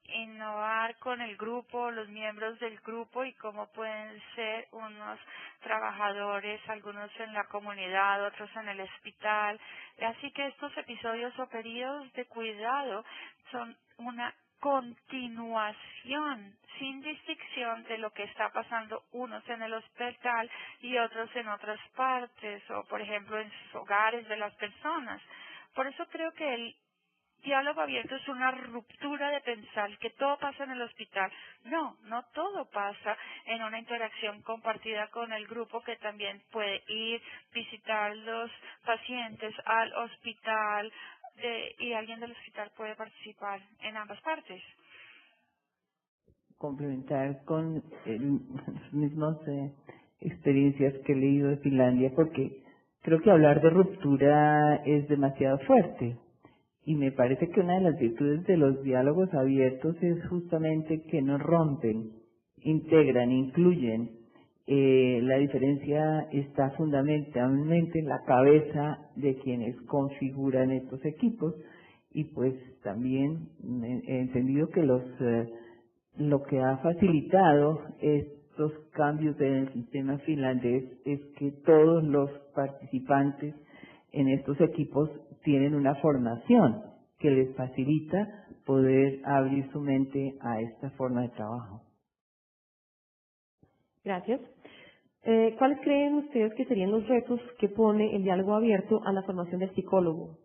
innovar con el grupo, los miembros del grupo y cómo pueden ser unos trabajadores, algunos en la comunidad, otros en el hospital. Así que estos episodios o periodos de cuidado son una continuación sin distinción de lo que está pasando unos en el hospital y otros en otras partes o por ejemplo en sus hogares de las personas. Por eso creo que el diálogo abierto es una ruptura de pensar que todo pasa en el hospital. No, no todo pasa en una interacción compartida con el grupo que también puede ir, visitar los pacientes al hospital y alguien del hospital puede participar en ambas partes. Complementar con las mismas experiencias que he leído de Finlandia, porque creo que hablar de ruptura es demasiado fuerte. Y me parece que una de las virtudes de los diálogos abiertos es justamente que no rompen, integran, incluyen. La diferencia está fundamentalmente en la cabeza de quienes configuran estos equipos y pues también he entendido que lo que ha facilitado estos cambios en el sistema finlandés es que todos los participantes en estos equipos tienen una formación que les facilita poder abrir su mente a esta forma de trabajo. Gracias. ¿Cuáles creen ustedes que serían los retos que pone el diálogo abierto a la formación del psicólogo?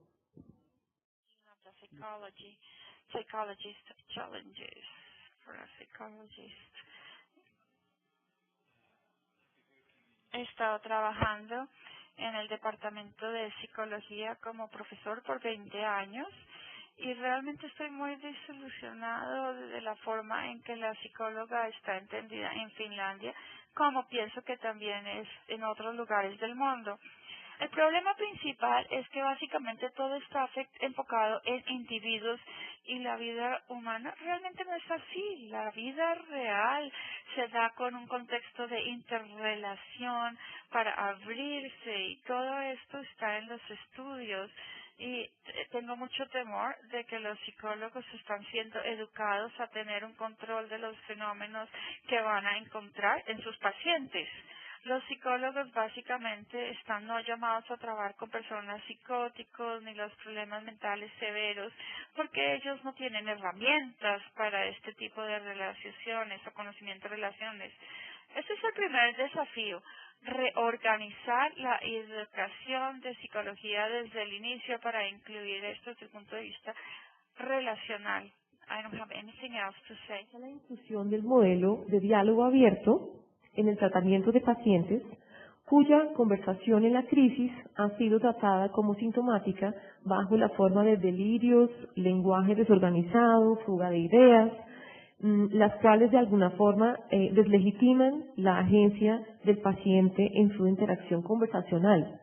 Psychologist challenges for a psychologist. He estado trabajando en el departamento de psicología como profesor por 20 años y realmente estoy muy desilusionado de la forma en que la psicóloga está entendida en Finlandia, como pienso que también es en otros lugares del mundo. El problema principal es que básicamente todo está enfocado en individuos y la vida humana realmente no es así. La vida real se da con un contexto de interrelación para abrirse y todo esto está en los estudios. Y tengo mucho temor de que los psicólogos están siendo educados a tener un control de los fenómenos que van a encontrar en sus pacientes. Los psicólogos básicamente están no llamados a trabajar con personas psicóticos ni los problemas mentales severos porque ellos no tienen herramientas para este tipo de relaciones o conocimiento de relaciones. Este es el primer desafío, reorganizar la educación de psicología desde el inicio para incluir esto desde el punto de vista relacional. I don't have anything else to say. La inclusión del modelo de diálogo abierto en el tratamiento de pacientes cuya conversación en la crisis ha sido tratada como sintomática bajo la forma de delirios, lenguaje desorganizado, fuga de ideas, las cuales de alguna forma deslegitiman la agencia del paciente en su interacción conversacional.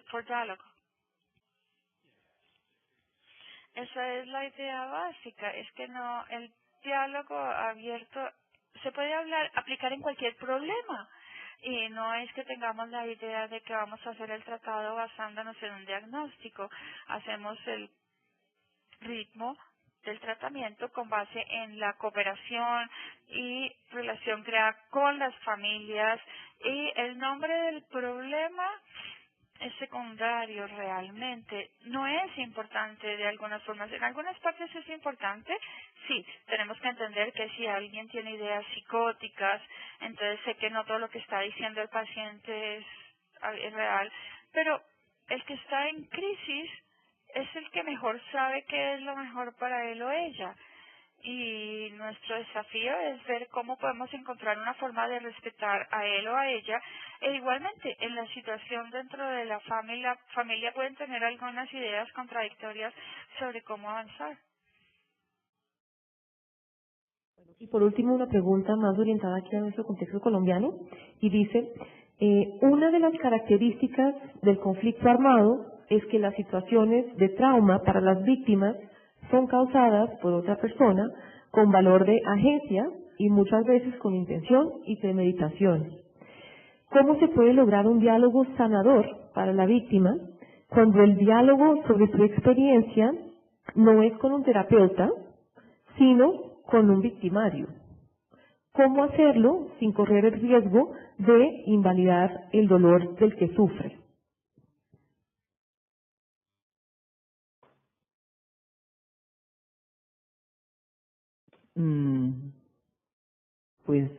For dialogue. Esa es la idea básica, es que no, el diálogo abierto se puede aplicar en cualquier problema y no es que tengamos la idea de que vamos a hacer el tratado basándonos en un diagnóstico, hacemos el ritmo del tratamiento con base en la cooperación y relación creada con las familias y el nombre del problema es secundario realmente, no es importante de algunas formas, en algunas partes es importante, sí, tenemos que entender que si alguien tiene ideas psicóticas, entonces sé que no todo lo que está diciendo el paciente es real, pero el que está en crisis es el que mejor sabe qué es lo mejor para él o ella. Y nuestro desafío es ver cómo podemos encontrar una forma de respetar a él o a ella. E igualmente, en la situación dentro de la familia pueden tener algunas ideas contradictorias sobre cómo avanzar. Y por último, una pregunta más orientada aquí a nuestro contexto colombiano, y dice, una de las características del conflicto armado es que las situaciones de trauma para las víctimas son causadas por otra persona con valor de agencia y muchas veces con intención y premeditación. ¿Cómo se puede lograr un diálogo sanador para la víctima cuando el diálogo sobre su experiencia no es con un terapeuta, sino con un victimario? ¿Cómo hacerlo sin correr el riesgo de invalidar el dolor del que sufre? Pues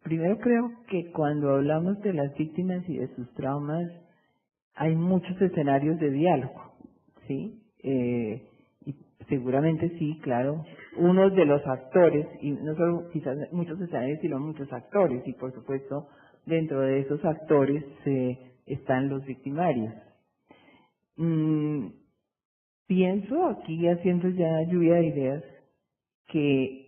primero creo que cuando hablamos de las víctimas y de sus traumas hay muchos escenarios de diálogo, ¿sí? Y seguramente sí, claro, uno de los actores, y no solo quizás muchos escenarios, sino muchos actores, y por supuesto dentro de esos actores están los victimarios. Pienso aquí, haciendo ya lluvia de ideas, que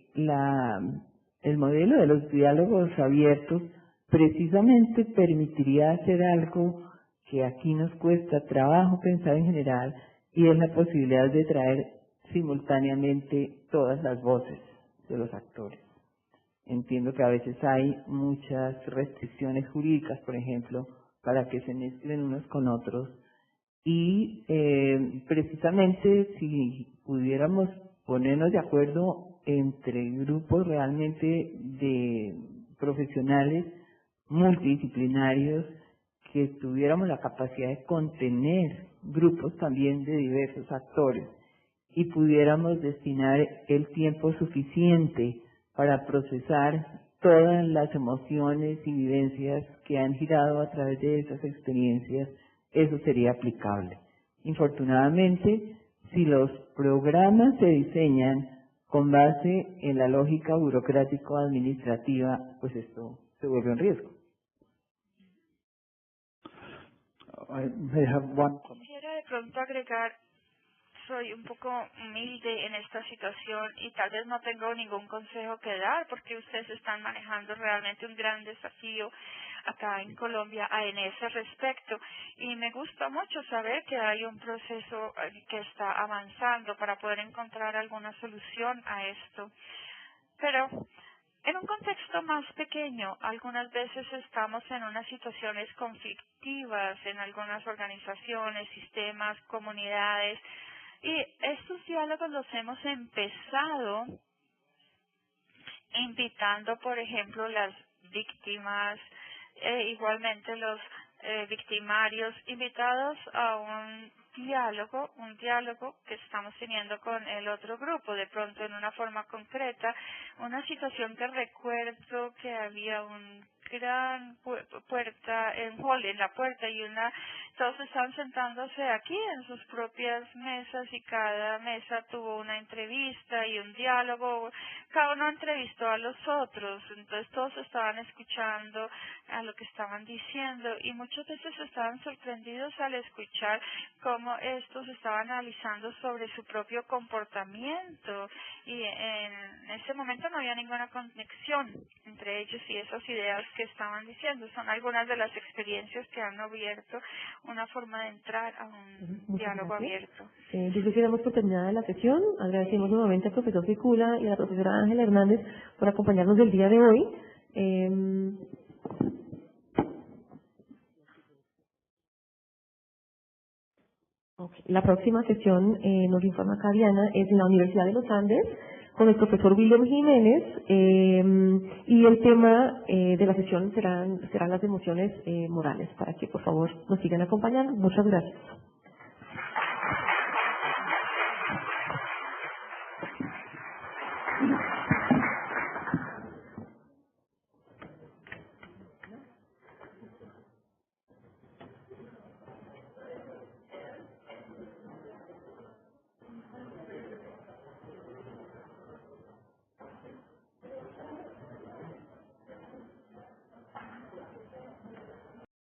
el modelo de los diálogos abiertos precisamente permitiría hacer algo que aquí nos cuesta trabajo pensar en general, y es la posibilidad de traer simultáneamente todas las voces de los actores. Entiendo que a veces hay muchas restricciones jurídicas, por ejemplo, para que se mezclen unos con otros, y precisamente si pudiéramos ponernos de acuerdo entre grupos realmente de profesionales multidisciplinarios, que tuviéramos la capacidad de contener grupos también de diversos actores y pudiéramos destinar el tiempo suficiente para procesar todas las emociones y vivencias que han girado a través de esas experiencias, eso sería aplicable. Infortunadamente, si los programas se diseñan con base en la lógica burocrático-administrativa, pues esto se vuelve un riesgo. I may have one comment. Quisiera de pronto agregar, soy un poco humilde en esta situación y tal vez no tengo ningún consejo que dar porque ustedes están manejando realmente un gran desafío acá en Colombia en ese respecto y me gusta mucho saber que hay un proceso que está avanzando para poder encontrar alguna solución a esto. Pero en un contexto más pequeño, algunas veces estamos en unas situaciones conflictivas en algunas organizaciones, sistemas, comunidades, y estos diálogos los hemos empezado invitando, por ejemplo, las víctimas, igualmente los victimarios, invitados a un diálogo que estamos teniendo con el otro grupo, de pronto en una forma concreta, una situación que recuerdo que había un gran puerta, en hall en la puerta y todos estaban sentándose aquí en sus propias mesas y cada mesa tuvo una entrevista y un diálogo, cada uno entrevistó a los otros, entonces todos estaban escuchando a lo que estaban diciendo y muchas veces estaban sorprendidos al escuchar cómo estos estaban analizando sobre su propio comportamiento y en ese momento no había ninguna conexión entre ellos y esas ideas que estaban diciendo. Son algunas de las experiencias que han abierto una forma de entrar a un diálogo abierto. Yo creo que damos por terminada la sesión. Agradecemos nuevamente al profesor Ficula y a la profesora Ángela Hernández por acompañarnos el día de hoy. La próxima sesión, nos informa acá Diana, es en la Universidad de los Andes con el profesor William Jiménez y el tema de la sesión serán las emociones morales, para que por favor nos sigan acompañando. Muchas gracias.